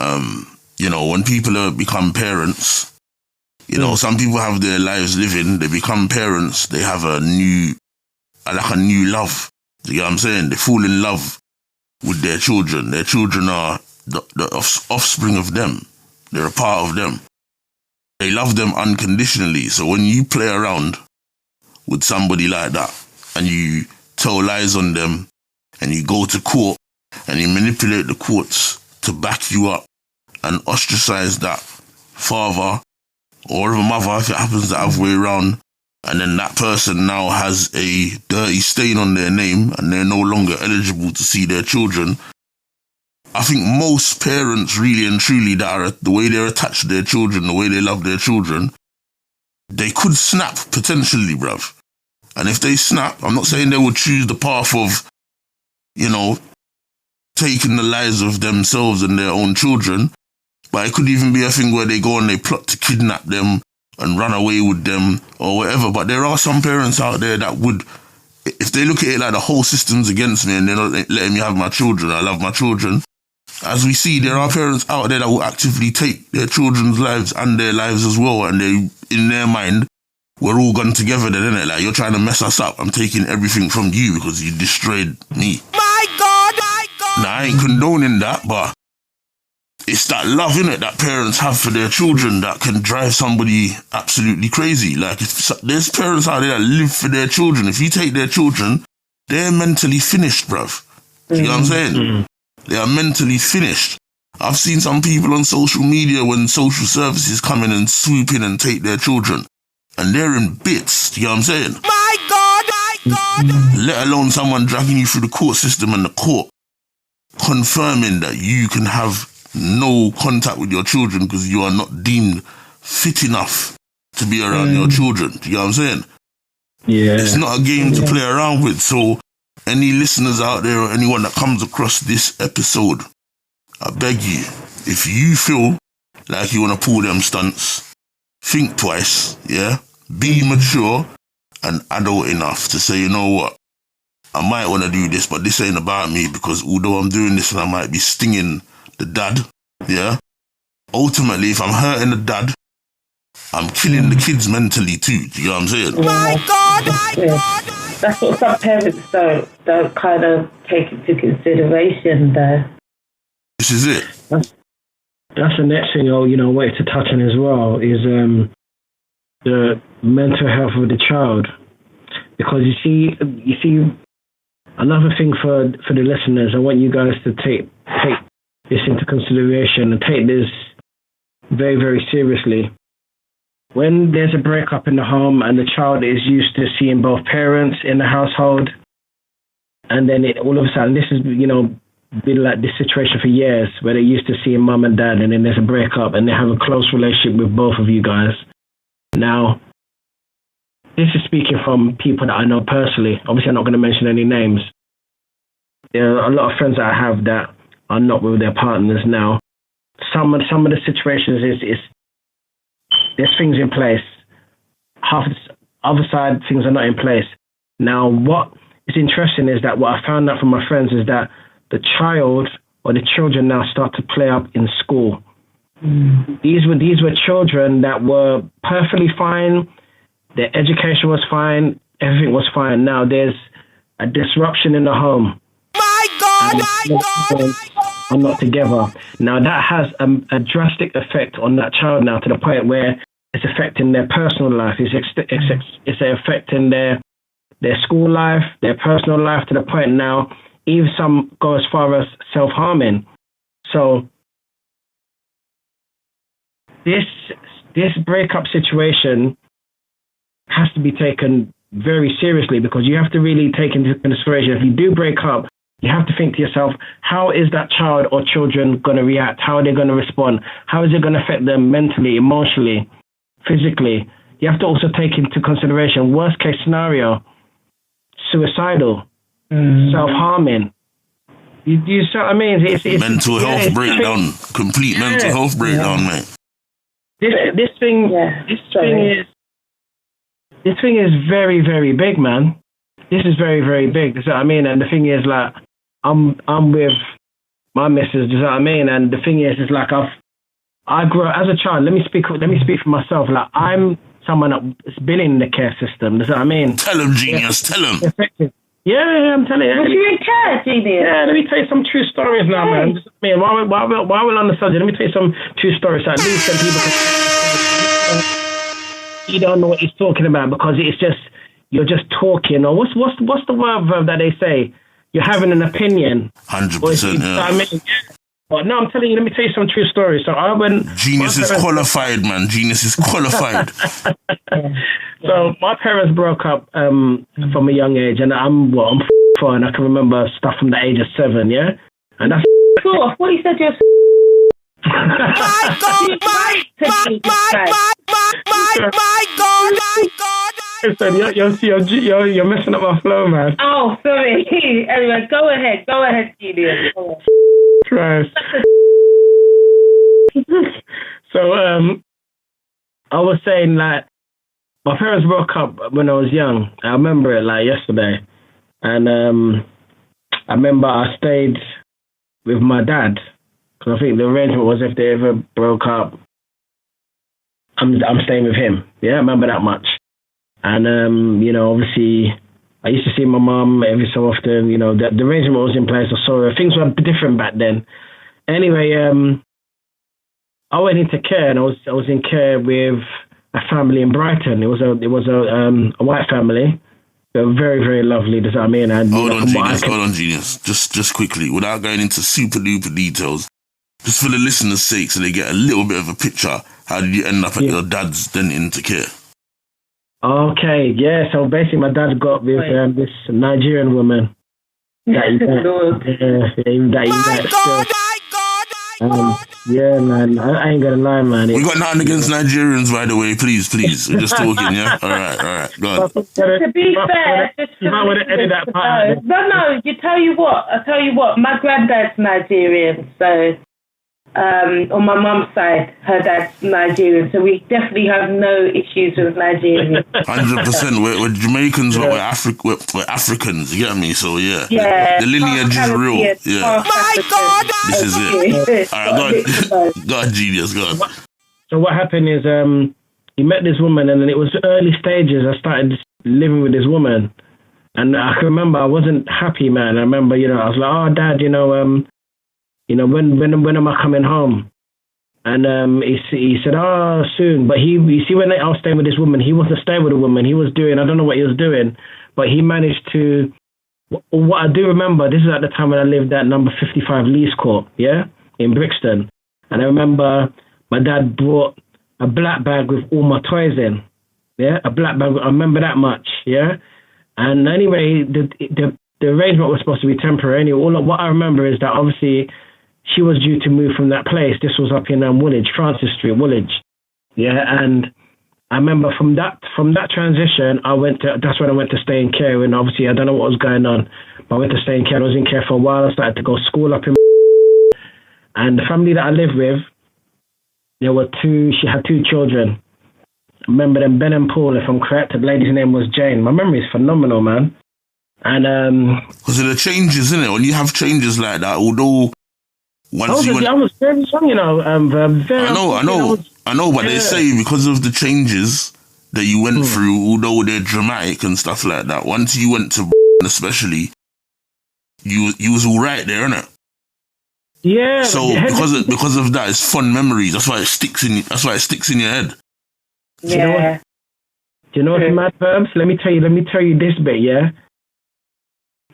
when people become parents, some people have their lives living, they become parents, they have a new love. You know what I'm saying? They fall in love with their children. Their children are the offspring of them. They're a part of them. They love them unconditionally. So when you play around with somebody like that and you tell lies on them and you go to court and you manipulate the courts to back you up and ostracize that father or a mother, if it happens the other way around, and then that person now has a dirty stain on their name and they're no longer eligible to see their children, I think most parents, really and truly, that are the way they're attached to their children, the way they love their children, they could snap potentially, bruv. And if they snap, I'm not saying they would choose the path of, taking the lives of themselves and their own children, but it could even be a thing where they go and they plot to kidnap them and run away with them or whatever. But there are some parents out there that would, if they look at it like the whole system's against me and they're not letting me have my children, I love my children. As we see, there are parents out there that will actively take their children's lives and their lives as well, and they, in their mind, we're all gone together then, innit? Like, you're trying to mess us up. I'm taking everything from you because you destroyed me. My God! Now, I ain't condoning that, but it's that love, innit, that parents have for their children that can drive somebody absolutely crazy. Like, if there's parents out there that live for their children. If you take their children, they're mentally finished, bruv. You know what I'm saying? They are mentally finished. I've seen some people on social media when social services come in and swoop in and take their children, and they're in bits. You know what I'm saying? My God! Let alone someone dragging you through the court system and the court confirming that you can have no contact with your children because you are not deemed fit enough to be around your children. Do you know what I'm saying? Yeah. It's not a game to play around with. So any listeners out there or anyone that comes across this episode, I beg you, if you feel like you want to pull them stunts, think twice, yeah? Be mature and adult enough to say, you know what, I might want to do this, but this ain't about me, because although I'm doing this and I might be stinging the dad, yeah? Ultimately, if I'm hurting the dad, I'm killing the kids mentally too. Do you know what I'm saying? My God! That's what some parents don't kind of take into consideration, though. This is it. That's the next thing I wanted to touch on as well is the mental health of the child, because you see another thing for the listeners. I want you guys to take this into consideration and take this very, very seriously. When there's a breakup in the home and the child is used to seeing both parents in the household, and then all of a sudden, this has been like this situation for years, where they're used to seeing mum and dad, and then there's a breakup and they have a close relationship with both of you guys. Now, this is speaking from people that I know personally. Obviously, I'm not going to mention any names. There are a lot of friends that I have that are not with their partners now. Some of the situations is there's things in place. Half the other side, things are not in place. Now, what is interesting is that what I found out from my friends is that the child or the children now start to play up in school. These were children that were perfectly fine. Their education was fine. Everything was fine. Now there's a disruption in the home. My God! Are not together. Now that has a drastic effect on that child now, to the point where it's affecting their personal life. It's affecting their school life, their personal life, to the point now even some go as far as self-harming. So this breakup situation has to be taken very seriously, because you have to really take into consideration, if you do break up, you have to think to yourself, how is that child or children going to react? How are they going to respond? How is it going to affect them mentally, emotionally, physically? You have to also take into consideration, worst case scenario, suicidal, self-harming. You see what I mean? It's mental health breakdown, complete mental health breakdown, mate. This thing is very, very big, man. This is very, very big. You know what I mean? And the thing is, like, I'm with my missus. You know what I mean? And the thing is like I grew up as a child. Let me speak for myself. Like, I'm someone that's been in the care system. You know what I mean? Tell him, Genius. Tell him. Yeah, I'm telling you. Was you in care, Genius? Yeah, let me tell you some true stories now, man. Just, man, while we're on the subject, let me tell you some true stories. So at least some people you don't know what he's talking about, because it's just, you're just talking, or what's the verb that they say? You're having an opinion. 100%, yeah. I mean, but no, I'm telling you, let me tell you some true stories. So I went... Genius is qualified, man. Genius is qualified. So my parents broke up from a young age, and I'm 4, and I can remember stuff from the age of 7, yeah? And that's... Cool. I thought you said you're... My God! Listen, you're messing up my flow, man. Oh, sorry. Anyway, go ahead, Genius. Christ. So, I was saying, like, my parents broke up when I was young. I remember it like yesterday. And I remember I stayed with my dad, because I think the arrangement was, if they ever broke up, I'm staying with him. Yeah, I remember that much. And, obviously, I used to see my mum every so often. The arrangement was in place. I saw her. Things were different back then. Anyway, I went into care, and I was in care with a family in Brighton. It was a white family. They were very, very lovely. Does that mean? And, hold on, Genius. Just quickly, without going into super duper details, just for the listeners' sake, so they get a little bit of a picture. How did you end up at your dad's then into care? Okay, yeah. So basically, my dad got with this Nigerian woman. That he met. Yeah, man. I ain't gonna lie, man. We got nothing against Nigerians, by the way. Please. We're just talking, yeah? All right. Go on. To be fair, you might want to edit that part. No. I'll tell you what. My granddad's Nigerian, so on my mum's side, her dad's Nigerian, so we definitely have no issues with Nigerians. 100%. We're Jamaicans, but we're Africans. You get me? So yeah. The lineage is real. Yeah. My God! This is it. All right, go on, Genius. Go on. So what happened is, he met this woman, and then it was early stages. I started living with this woman, And I can remember I wasn't happy, man. I remember, I was like, oh, Dad, when am I coming home? And he said, oh, soon. But you see, when I was staying with this woman, he wasn't staying with a woman. He was doing, I don't know what he was doing, but he managed to, what I do remember, this is at the time when I lived at number 55 Lees Court, yeah, in Brixton. And I remember my dad brought a black bag with all my toys in, yeah, a black bag. I remember that much, yeah. And anyway, the arrangement was supposed to be temporary. Anyway, what I remember is that obviously she was due to move from that place. This was up in Woolwich, Francis Street, Woolwich. Yeah, and I remember from that transition, that's when I went to stay in care. And obviously, I don't know what was going on, but I went to stay in care. I was in care for a while. I started to go to school up in. And the family that I lived with, she had 2 children. I remember them, Ben and Paul, if I'm correct. The lady's name was Jane. My memory is phenomenal, man. And because of the changes, isn't it? When you have changes like that, although once you went, I was very young, very. I know, but they say because of the changes that you went through, although they're dramatic and stuff like that, once you went to especially, you was all right there, innit? Yeah. So because of that, it's fun memories. That's why it sticks in your head. Yeah. Do you know what's mad, Verbz? Let me tell you this bit, yeah?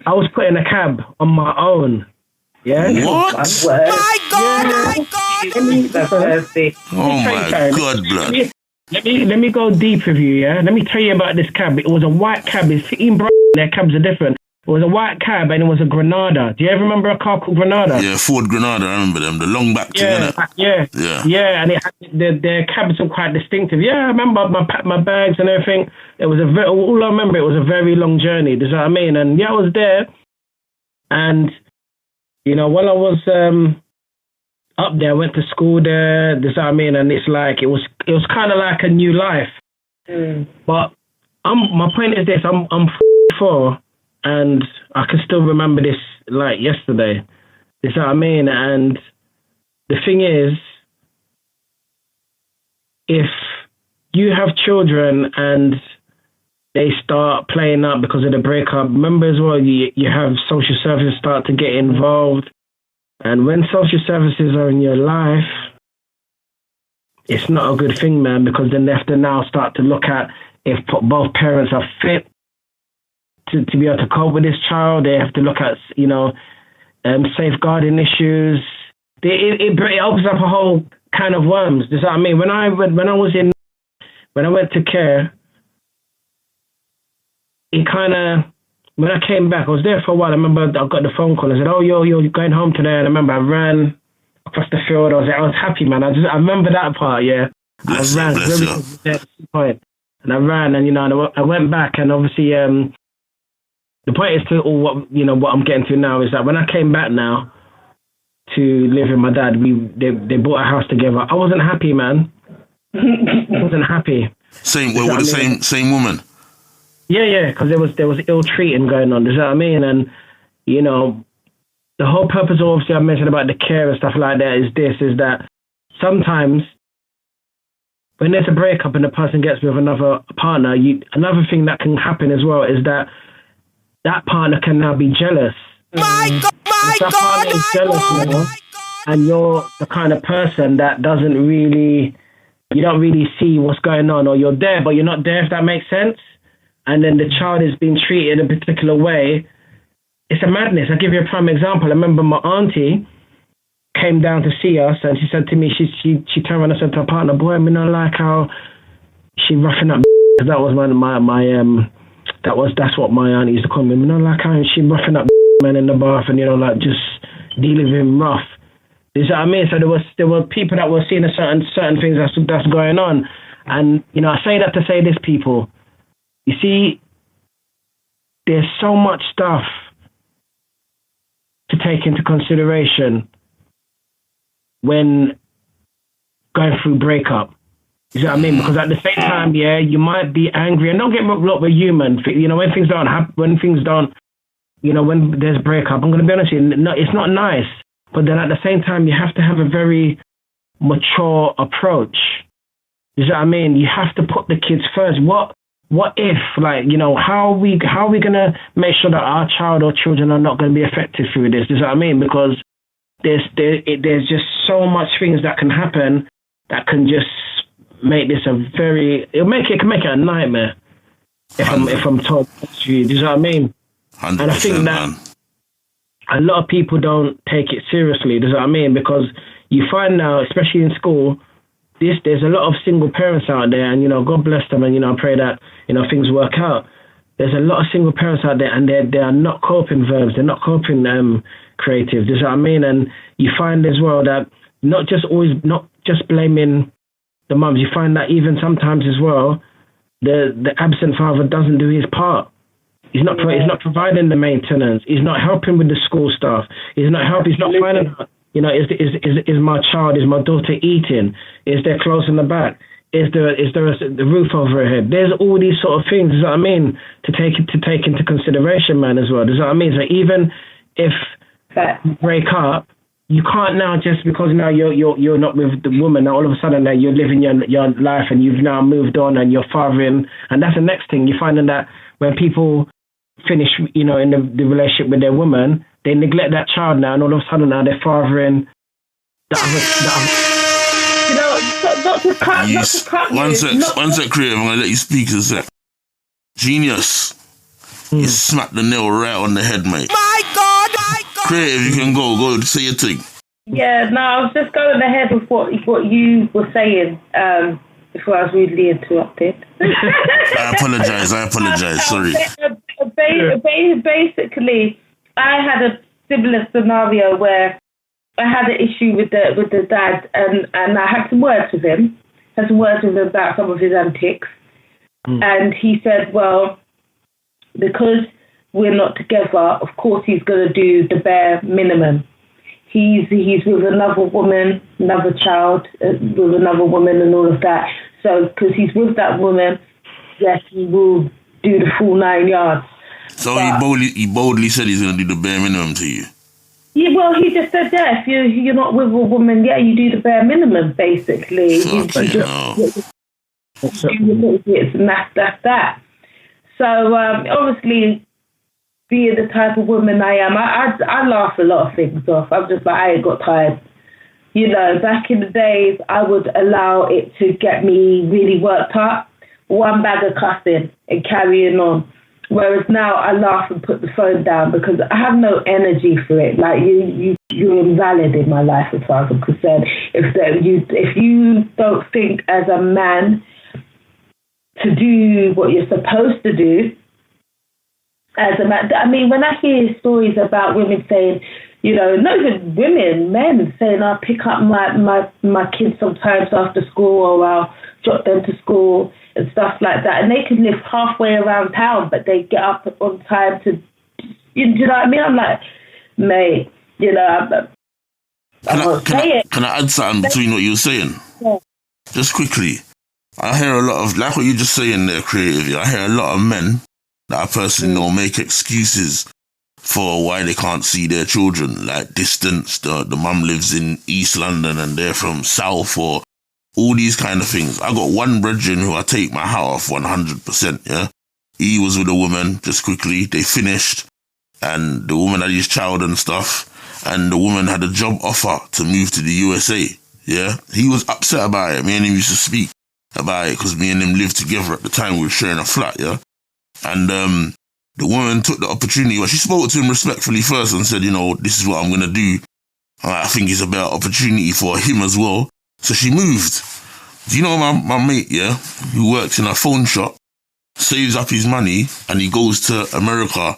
I was put in a cab on my own. Yeah? What? My God, my God! Oh my God, blood. Let me go deep with you, yeah? Let me tell you about this cab. It was a white cab. It's in Brighton, their cabs are different. It was a white cab and it was a Granada. Do you ever remember a car called Granada? Yeah, Ford Granada, I remember them. The long back thing, innit? Yeah, and it had, their cabs were quite distinctive. Yeah, I remember I packed my bags and everything. It was all I remember, it was a very long journey. Do you know what I mean? And yeah, I was there. And, while I was up there, I went to school there. Do you know what I mean? And it's like, it was kind of like a new life. But my point is this, I'm 44. And I can still remember this like yesterday. You know what I mean? And the thing is, if you have children and they start playing up because of the breakup, remember as well, you have social services start to get involved. And when social services are in your life, it's not a good thing, man, because then they have to now start to look at if both parents are fit to be able to cope with this child. They have to look at, safeguarding issues. It opens up a whole kind of worms. You know what I mean? When I went to care, when I came back, I was there for a while. I remember I got the phone call. I said, "Oh, you're going home today." And I remember I ran across the field. I was happy, man. I remember that part. Yeah, I ran and I ran, and I went back, and obviously, the point is to all what I'm getting to now is that when I came back now to live with my dad, they bought a house together. I wasn't happy, man. I wasn't happy. Same with the same woman. Yeah, because there was ill treating going on. Do you know what I mean? And the whole purpose, obviously, I mentioned about the care and stuff like that is that sometimes when there's a breakup and the person gets with another partner, another thing that can happen as well is that partner can now be jealous. My God, is jealous now, and you're the kind of person that you don't really see what's going on, or you're there, but you're not there, if that makes sense. And then the child is being treated a particular way. It's a madness. I'll give you a prime example. I remember my auntie came down to see us, and she said to me, she turned around and said to her partner, "Boy, I mean, I like how she roughing up." That was that's what my auntie used to call me. I like how she roughing up men in the bath and just dealing with him rough. You know what I mean? So there were people that were seeing certain things that's going on, and I say that to say this, people. You see, there's so much stuff to take into consideration when going through breakup. You know what I mean? Because at the same time, yeah, you might be angry, and don't get me wrong, we're human. When things don't happen, when there's breakup, I'm going to be honest with you, it's not nice. But then at the same time, you have to have a very mature approach. You know what I mean? You have to put the kids first. what if, like, how are we going to make sure that our child or children are not going to be affected through this? You know what I mean? Because there's just so much things that can happen that can just make this it can make it a nightmare. If I'm told to you, do you know what I mean? And I think that a lot of people don't take it seriously, do you know what I mean? Because you find now, especially in school, there's a lot of single parents out there, and God bless them, and I pray that things work out. There's a lot of single parents out there, and they are not coping verbs, they're not coping creative. Do you know what I mean? And you find as well that not just blaming the mums. You find that even sometimes as well, the absent father doesn't do his part. He's not providing the maintenance. He's not helping with the school stuff. He's not finding out. Is my child, is my daughter eating? Is there clothes in the back? Is there the roof over her head? There's all these sort of things. You know what I mean? To take into consideration, man, as well. You know what I mean? So even if you break up, you can't now, just because now you're not with the woman, now all of a sudden now you're living your life and you've now moved on and you're fathering, and that's the next thing. You're finding that when people finish, in the relationship with their woman, they neglect that child now, and all of a sudden now they're fathering the other. Not to cut One sec, creative. I'm gonna let you speak a sec. Genius, you smacked the nail right on the head, mate. My God! Creative, you can go say your thing. Yeah, no, I was just going ahead with what you were saying before I was rudely interrupted. I apologize. Sorry. Basically, I had a similar scenario where I had an issue with the dad, and I had some words with him. About some of his antics, and he said, "Well, because we're not together, of course he's going to do the bare minimum. He's with another woman, another child, with another woman and all of that. So because he's with that woman, yes, he will do the full 9 yards." So he boldly said he's going to do the bare minimum to you? Yeah, well, he just said, yeah, if you're not with a woman, yeah, you do the bare minimum, basically. And that's that. So obviously, being the type of woman I am, I laugh a lot of things off. I'm just like, I ain't got time. Back in the days, I would allow it to get me really worked up, one bag of cussing and carrying on. Whereas now I laugh and put the phone down because I have no energy for it. Like you're invalid in my life as far as I'm concerned. If you don't think as a man to do what you're supposed to do, as a man, I mean, when I hear stories about women saying, not even women, men saying, I'll pick up my kids sometimes after school, or I'll drop them to school and stuff like that. And they can live halfway around town, but they get up on time to, you know what I mean? I'm like, mate, Can I add something between what you were saying? Yeah. Just quickly. I hear a lot of, like what you're just saying there, creatively, I hear a lot of men that I personally know make excuses for why they can't see their children, like distance, the mum lives in East London and they're from South, or all these kind of things. I got one brethren who I take my hat off 100%, yeah? He was with a woman, just quickly, they finished, and the woman had his child and stuff, and the woman had a job offer to move to the USA, yeah? He was upset about it. Me and him used to speak about it because me and him lived together at the time. We were sharing a flat, yeah? And the woman took the opportunity. Well, she spoke to him respectfully first and said, this is what I'm going to do. I think it's a better opportunity for him as well. So she moved. Do you know my mate, yeah, who works in a phone shop, saves up his money, and he goes to America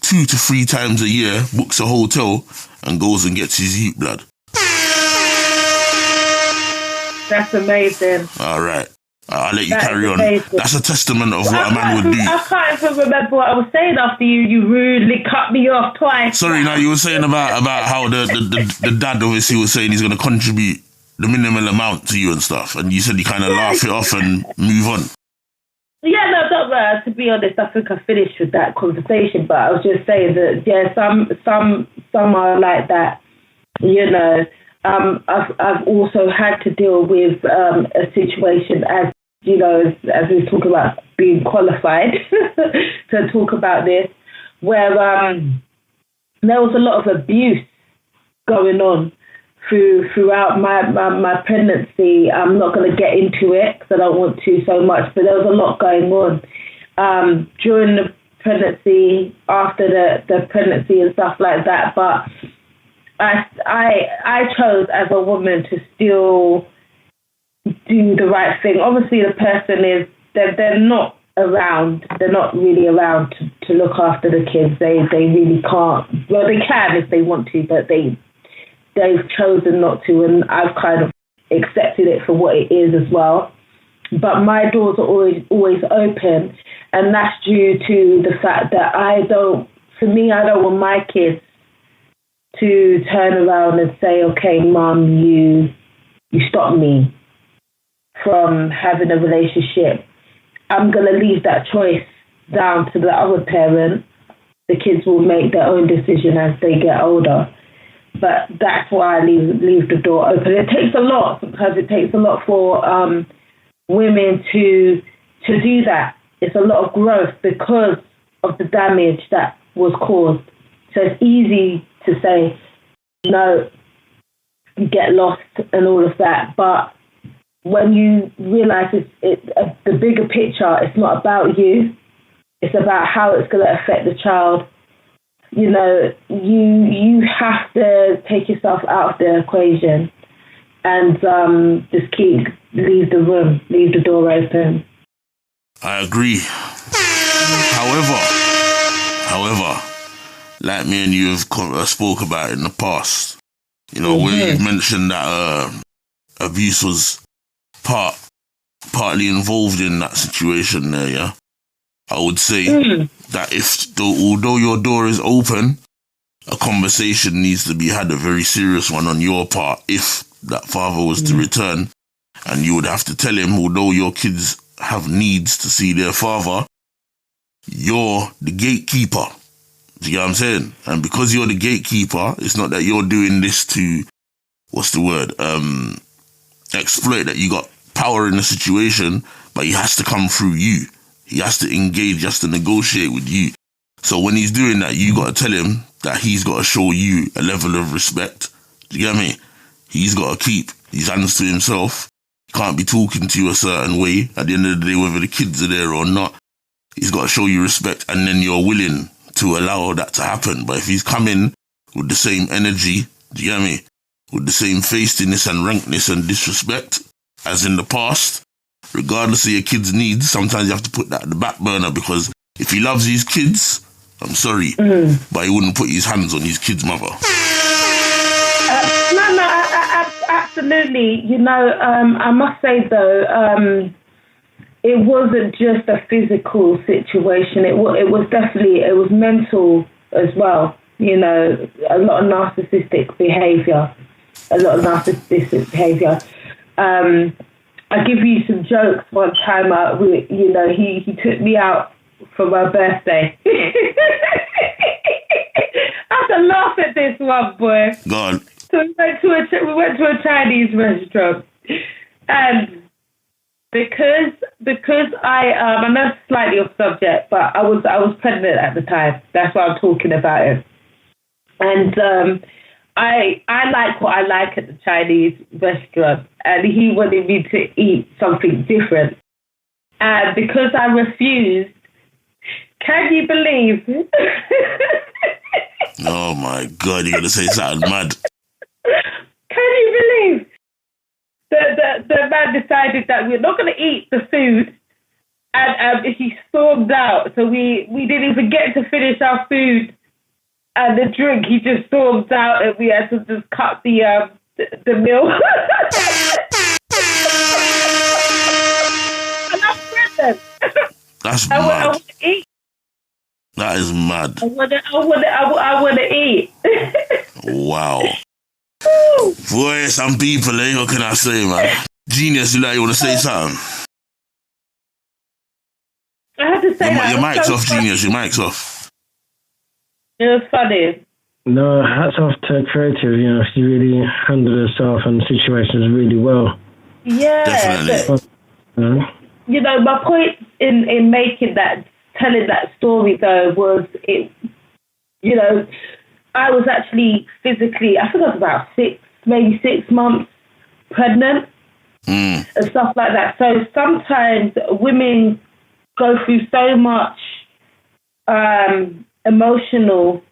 2 to 3 times a year, books a hotel, and goes and gets his heat blood. That's amazing. All right. I'll let you carry on. That's a testament of what a man would do. I can't even remember what I was saying after you rudely cut me off twice. Sorry, now you were saying about how the dad obviously was saying he's going to contribute the minimal amount to you and stuff, and you said you kind of laugh it off and move on. Yeah, no, to be honest, I think I finished with that conversation, but I was just saying that, yeah, some are like that, I've also had to deal with a situation as you know, as we talk about being qualified to talk about this, where there was a lot of abuse going on throughout my pregnancy. I'm not going to get into it because I don't want to so much, but there was a lot going on during the pregnancy, after the pregnancy and stuff like that. But I chose as a woman to still do the right thing. Obviously, the person is they're not around. They're not really around to look after the kids. They really can't. Well, they can if they want to, but they've chosen not to, and I've kind of accepted it for what it is as well. But my doors are always open, and that's due to the fact that I don't want my kids to turn around and say, okay, Mum, you stopped me from having a relationship. I'm going to leave that choice down to the other parent. The kids will make their own decision as they get older. But that's why I leave the door open. It takes a lot. Sometimes it takes a lot for women to do that. It's a lot of growth because of the damage that was caused. So it's easy to say, no, get lost and all of that. But when you realize the bigger picture, it's not about you. It's about how it's going to affect the child. You know, you have to take yourself out of the equation and just leave the room, leave the door open. I agree. However, like me and you have spoke about in the past, you know, where you've mentioned that abuse was partly involved in that situation there, yeah? I would say that although your door is open, a conversation needs to be had, a very serious one on your part, if that father was to return, and you would have to tell him, although your kids have needs to see their father, you're the gatekeeper. Do you get what I'm saying? And because you're the gatekeeper, it's not that you're doing this to, exploit that you got power in the situation, but he has to come through you. He has to engage, he has to negotiate with you. So when he's doing that, you got to tell him that he's got to show you a level of respect. Do you get me? He's got to keep his hands to himself. He can't be talking to you a certain way. At the end of the day, whether the kids are there or not, he's got to show you respect, and then you're willing to allow that to happen. But if he's coming with the same energy, do you get me? With the same feistiness and rankness and disrespect as in the past, regardless of your kids' needs, sometimes you have to put that at the back burner, because if he loves his kids, I'm sorry, but he wouldn't put his hands on his kid's mother. Absolutely. You know, I must say though, it wasn't just a physical situation. It was mental as well. You know, a lot of narcissistic behaviour. I give you some jokes. One time, he took me out for my birthday. I have to laugh at this one, boy. Go on. So we went to a Chinese restaurant, and because I know it's slightly off subject, but I was pregnant at the time. That's why I'm talking about it. And I like what I like at the Chinese restaurant, and he wanted me to eat something different. And because I refused, can you believe? Oh my God, you're going to say something mad. Can you believe? The man decided that we're not going to eat the food, and he stormed out. So we didn't even get to finish our food and the drink. He just stormed out, and we had to just cut the meal. And I'm pregnant. That's I mad. want to eat. That is mad. I want to eat. Wow. Boy, some people, what can I say, man? Genius, you want to say something? I have to say your mic's off, Genius. Your mic's off. It was funny. No, hats off to Creative. You know, she really handled herself and situations really well. Yeah. Definitely. my point in making that, telling that story though, was it, I was actually physically, I think I was about 6 months pregnant and stuff like that. So sometimes women go through so much emotional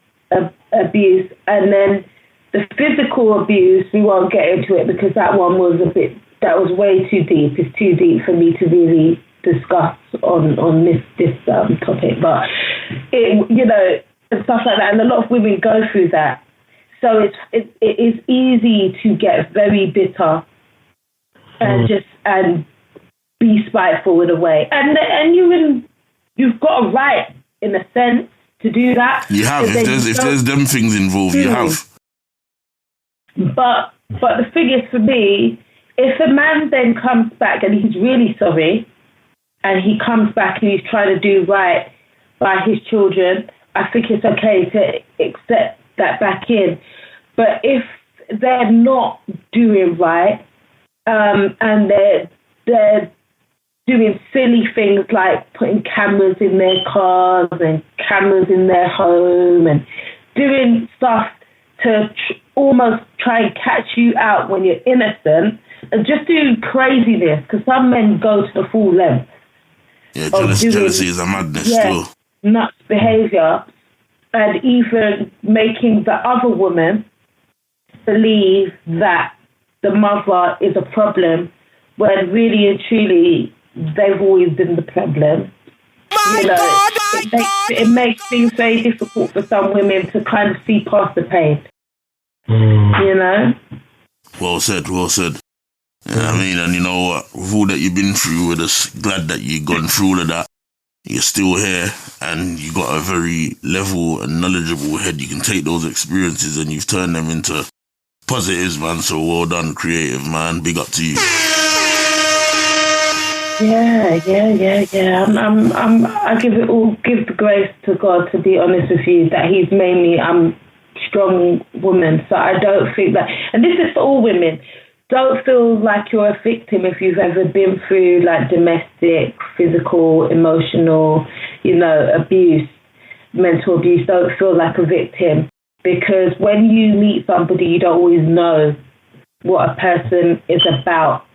abuse, and then the physical abuse, we won't get into it because that one was that was way too deep. It's too deep for me to really discuss on this topic, but and stuff like that, and a lot of women go through that. So it is easy to get very bitter and be spiteful in a way, and you've got a right in a sense to do that. You have, if there's them things involved, you have. But the thing is, for me, if a man then comes back and he's really sorry, and he comes back and he's trying to do right by his children, I think it's okay to accept that back in. But if they're not doing right, and they're doing silly things like putting cameras in their cars and cameras in their home and doing stuff to almost try and catch you out when you're innocent, and just do craziness, because some men go to the full length. Yeah, jealousy is a madness too. Nuts behaviour, and even making the other woman believe that the mother is a problem, when really and truly they've always been the problem. It makes things very difficult for some women to kind of see past the pain. Well said. Yeah, I mean, and you know what? With all that you've been through, we're just glad that you've gone through all of that. You're still here, and you got a very level and knowledgeable head. You can take those experiences and you've turned them into positives, man. So well done, creative man. Big up to you. Yeah. I give the grace to God, to be honest with you, that He's made me a strong woman. So I don't think that, and this is for all women, don't feel like you're a victim if you've ever been through like domestic, physical, emotional, abuse, mental abuse. Don't feel like a victim, because when you meet somebody, you don't always know what a person is about.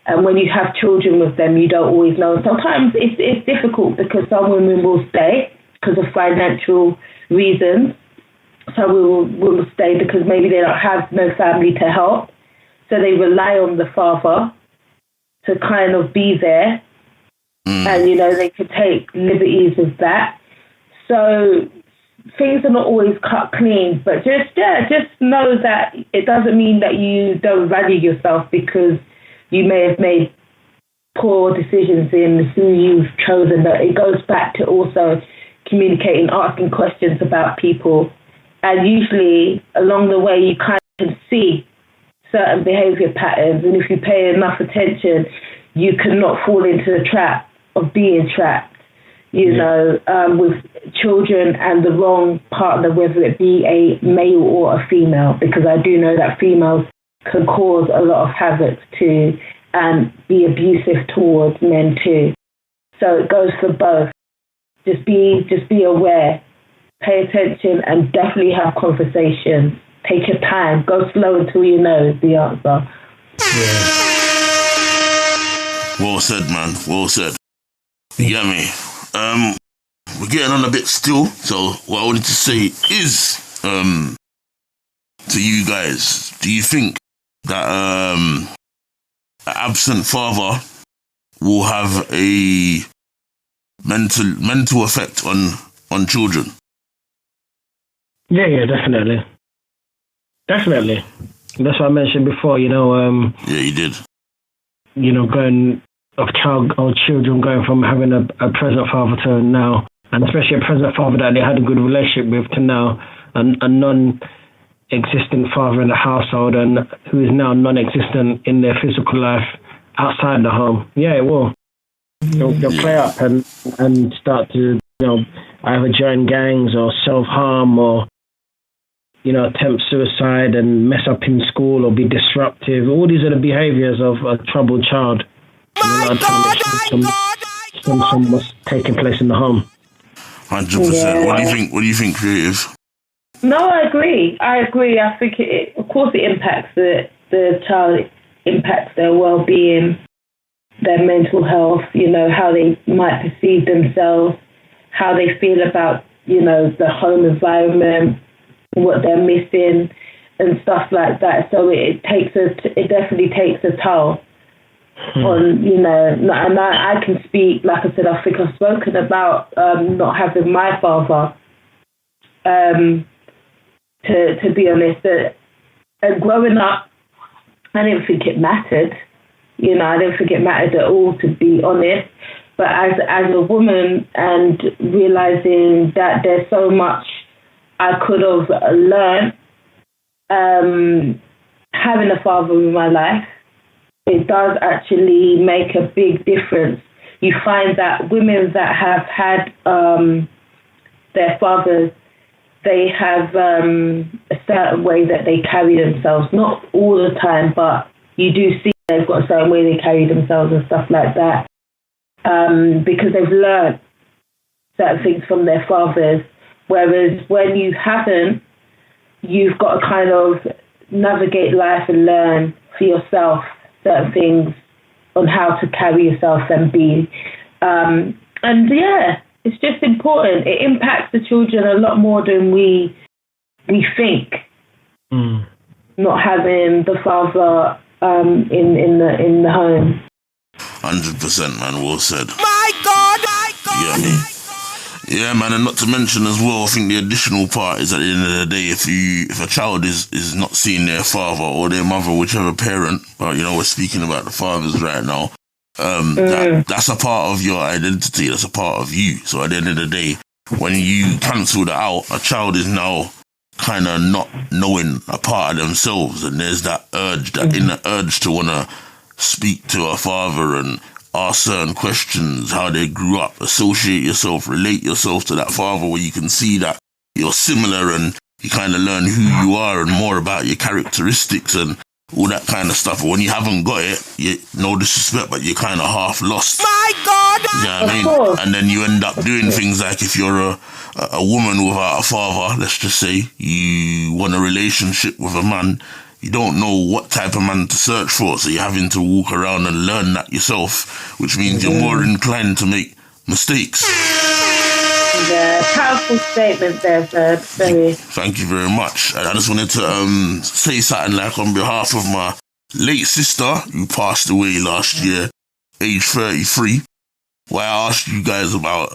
And when you have children with them, you don't always know. Sometimes it's difficult because some women will stay because of financial reasons. Some will stay because maybe they don't have no family to help. So they rely on the father to kind of be there. And, they can take liberties with that. So things are not always cut clean. But just know that it doesn't mean that you don't value yourself because you may have made poor decisions in who you've chosen. But it goes back to also communicating, asking questions about people. And usually along the way, you kind of can see certain behaviour patterns. And if you pay enough attention, you cannot fall into the trap of being trapped, with children and the wrong partner, whether it be a male or a female, because I do know that females can cause a lot of havoc too and be abusive towards men too. So it goes for both. Just be aware, pay attention, and definitely have conversations. Take your time. Go slow until you know is the answer. Yeah. Well said, man. Well said. You get me? We're getting on a bit still, so what I wanted to say is, to you guys, do you think that an absent father will have a mental effect on children? Yeah, Definitely. That's what I mentioned before, Yeah, you did. Going of children going from having a present father to now, and especially a present father that they had a good relationship with, to now a non-existent father in the household, and who is now non-existent in their physical life outside the home. Yeah, it will. They'll play up and start to, either join gangs or self-harm or, attempt suicide and mess up in school or be disruptive. All these are the behaviours of a troubled child. And a lot of time stems from what's taking place in the home. 100%. Yeah. What do you think, Creative? No, I agree. I think it of course it impacts the child. It impacts their well-being, their mental health, how they might perceive themselves, how they feel about, the home environment, what they're missing and stuff like that. So it definitely takes a toll on, and I can speak, like I said, I think I've spoken about not having my father, to be honest, and growing up, I didn't think it mattered. I didn't think it mattered at all, to be honest. But as a woman and realizing that there's so much I could have learned, having a father in my life, it does actually make a big difference. You find that women that have had their fathers, they have a certain way that they carry themselves. Not all the time, but you do see they've got a certain way they carry themselves and stuff like that, because they've learned certain things from their fathers. Whereas when you haven't, you've got to kind of navigate life and learn for yourself certain things on how to carry yourself and be. And yeah, it's just important. It impacts the children a lot more than we think. Not having the father in the home. 100%, man. Well said. My God! You get me? Yeah, man, and not to mention as well, I think the additional part is at the end of the day, if a child is not seeing their father or their mother, whichever parent, but we're speaking about the fathers right now, that's a part of your identity, that's a part of you. So at the end of the day, when you cancel that out, a child is now kind of not knowing a part of themselves, and there's that urge, that inner urge to want to speak to a father and ask certain questions, how they grew up, associate yourself, relate yourself to that father, where you can see that you're similar and you kind of learn who you are and more about your characteristics and all that kind of stuff. But when you haven't got it, no disrespect, but you're kind of half lost. My God! You know what I mean? And then you end up doing things like, if you're a woman without a father, let's just say, you want a relationship with a man, you don't know what type of man to search for, so you're having to walk around and learn that yourself, which means you're more inclined to make mistakes. Yeah, powerful statement there, Verbz. Thank you very much. And I just wanted to say something like on behalf of my late sister, who passed away last year, age 33. Why I asked you guys about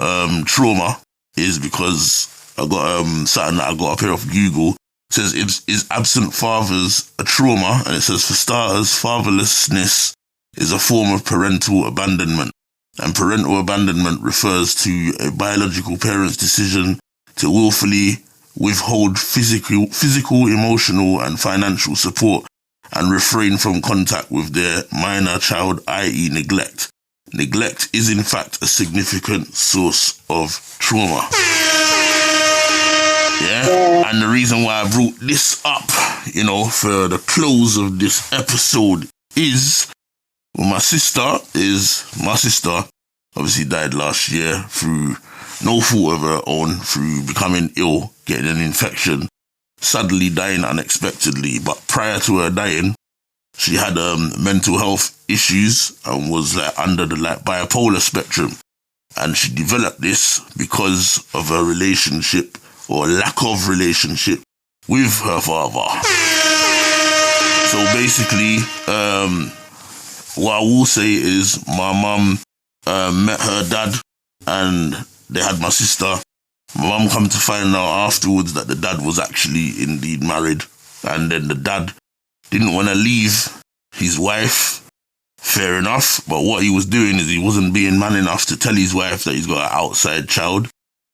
trauma is because I got something that I got up here off Google. It says, is absent fathers a trauma? And it says, for starters, fatherlessness is a form of parental abandonment. And parental abandonment refers to a biological parent's decision to willfully withhold physical, emotional, and financial support and refrain from contact with their minor child, i.e. neglect. Neglect is in fact a significant source of trauma. Yeah? And the reason why I brought this up, for the close of this episode is, well, my sister obviously died last year through no fault of her own, through becoming ill, getting an infection, suddenly dying unexpectedly. But prior to her dying, she had mental health issues and was under the bipolar spectrum. And she developed this because of her relationship or lack of relationship with her father. So basically, what I will say is my mum met her dad and they had my sister. My mum come to find out afterwards that the dad was actually indeed married, and then the dad didn't want to leave his wife. Fair enough, but what he was doing is he wasn't being man enough to tell his wife that he's got an outside child.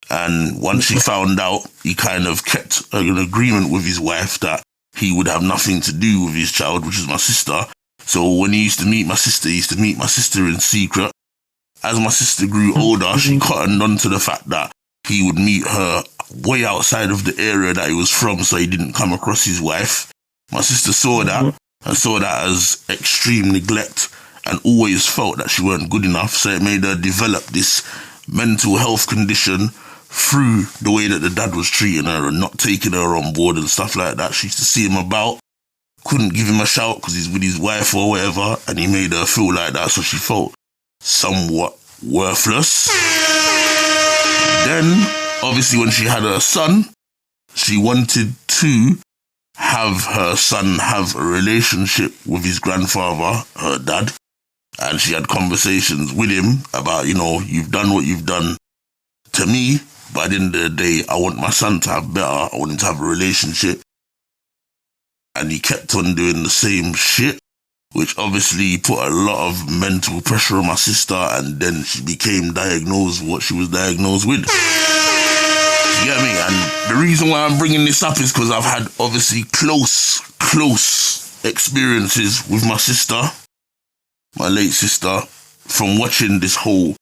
And once she found out, he kind of kept an agreement with his wife that he would have nothing to do with his child, which is my sister. So when he used to meet my sister, in secret. As my sister grew older, she cottoned on to the fact that he would meet her way outside of the area that he was from, so he didn't come across his wife. My sister saw that and saw that as extreme neglect and always felt that she weren't good enough, so it made her develop this mental health condition through the way that the dad was treating her and not taking her on board and stuff like that. She used to see him about, couldn't give him a shout because he's with his wife or whatever, and he made her feel like that, so she felt somewhat worthless. Then, obviously, when she had her son, she wanted to have her son have a relationship with his grandfather, her dad, and she had conversations with him about, you've done what you've done to me, but at the end of the day, I want my son to have better, I want him to have a relationship. And he kept on doing the same shit, which obviously put a lot of mental pressure on my sister, and then she became diagnosed with what she was diagnosed with. You get me? And the reason why I'm bringing this up is because I've had obviously close experiences with my sister, my late sister, from watching this whole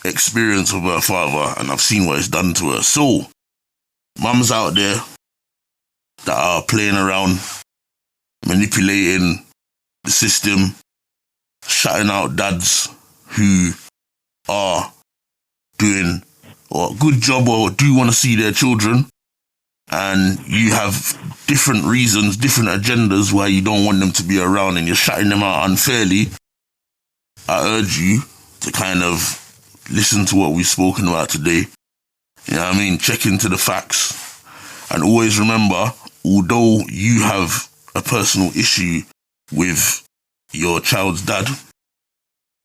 experience of her father, and I've seen what it's done to her. So, mums out there that are playing around, manipulating the system, shutting out dads who are doing a good job or do want to see their children, and you have different reasons, different agendas why you don't want them to be around and you're shutting them out unfairly, I urge you to kind of listen to what we've spoken about today. You know what I mean? Check into the facts. And always remember, although you have a personal issue with your child's dad,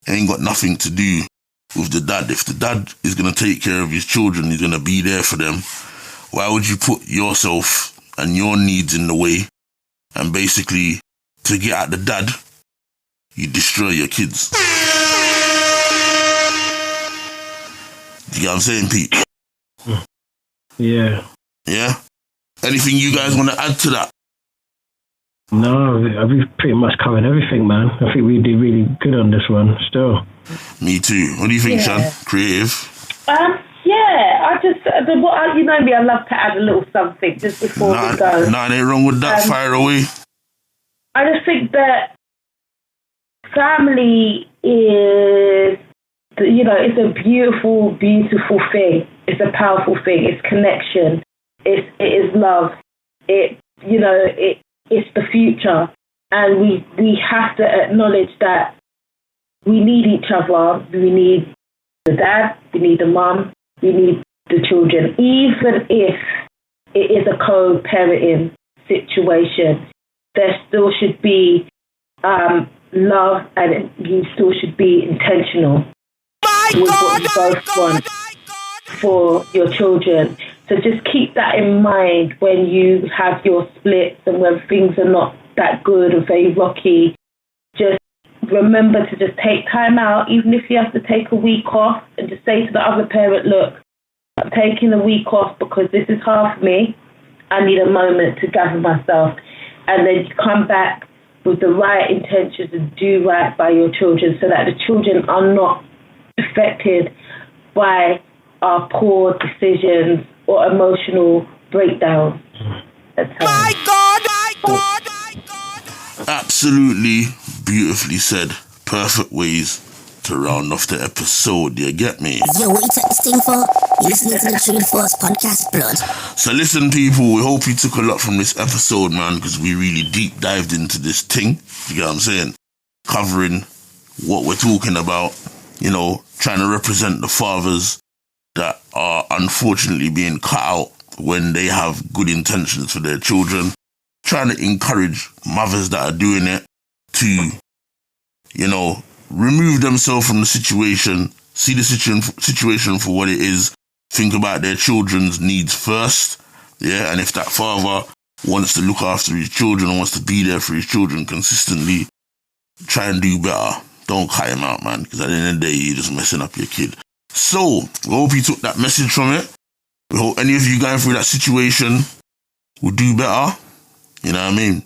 it ain't got nothing to do with the dad. If the dad is going to take care of his children, he's going to be there for them, why would you put yourself and your needs in the way? And basically, to get at the dad, you destroy your kids. You get what I'm saying, Pete? Yeah. Yeah? Anything you guys want to add to that? No, we've pretty much covered everything, man. I think we did really good on this one, still. Me too. What do you think, Shan? Creative? I just, you know me, I love to add a little something just before we go. Nah, ain't wrong with that. Fire away. I just think that family is, it's a beautiful, beautiful thing. It's a powerful thing. It's connection. It is love. It's the future. And we have to acknowledge that we need each other. We need the dad, we need the mum, we need the children. Even if it is a co-parenting situation, there still should be love, and you still should be intentional with what you both want for your children. So just keep that in mind when you have your splits and when things are not that good or very rocky. Just remember to just take time out, even if you have to take a week off, and just say to the other parent, look, I'm taking a week off because this is hard for me. I need a moment to gather myself. And then you come back with the right intentions and do right by your children so that the children are not affected by our poor decisions or emotional breakdowns. My God! Absolutely beautifully said. Perfect ways to round off the episode. You get me? Yo, what you took this thing for? You're listening to the True Force Podcast, blood. So listen, people, we hope you took a lot from this episode, man, because we really deep dived into this thing. You get what I'm saying? Covering what we're talking about, trying to represent the fathers that are unfortunately being cut out when they have good intentions for their children. Trying to encourage mothers that are doing it to, remove themselves from the situation, see the situation for what it is, think about their children's needs first, yeah, and if that father wants to look after his children, wants to be there for his children consistently, try and do better. Don't cut him out, man, because at the end of the day, you're just messing up your kid. So, we hope you took that message from it. We hope any of you going through that situation will do better. You know what I mean?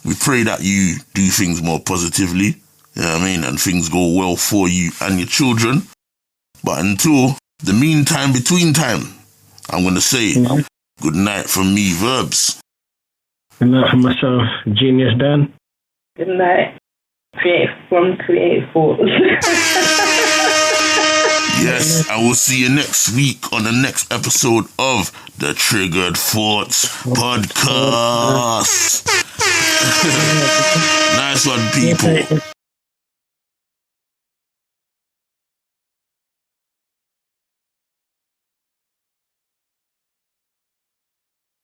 We pray that you do things more positively, you know what I mean, and things go well for you and your children. But until the meantime, between time, I'm going to say good night from me, Verbz. Good night from myself, Geniusdan. Good night. Creative thoughts. Yes, I will see you next week on the next episode of the Triggered Thoughts podcast. Nice one, people.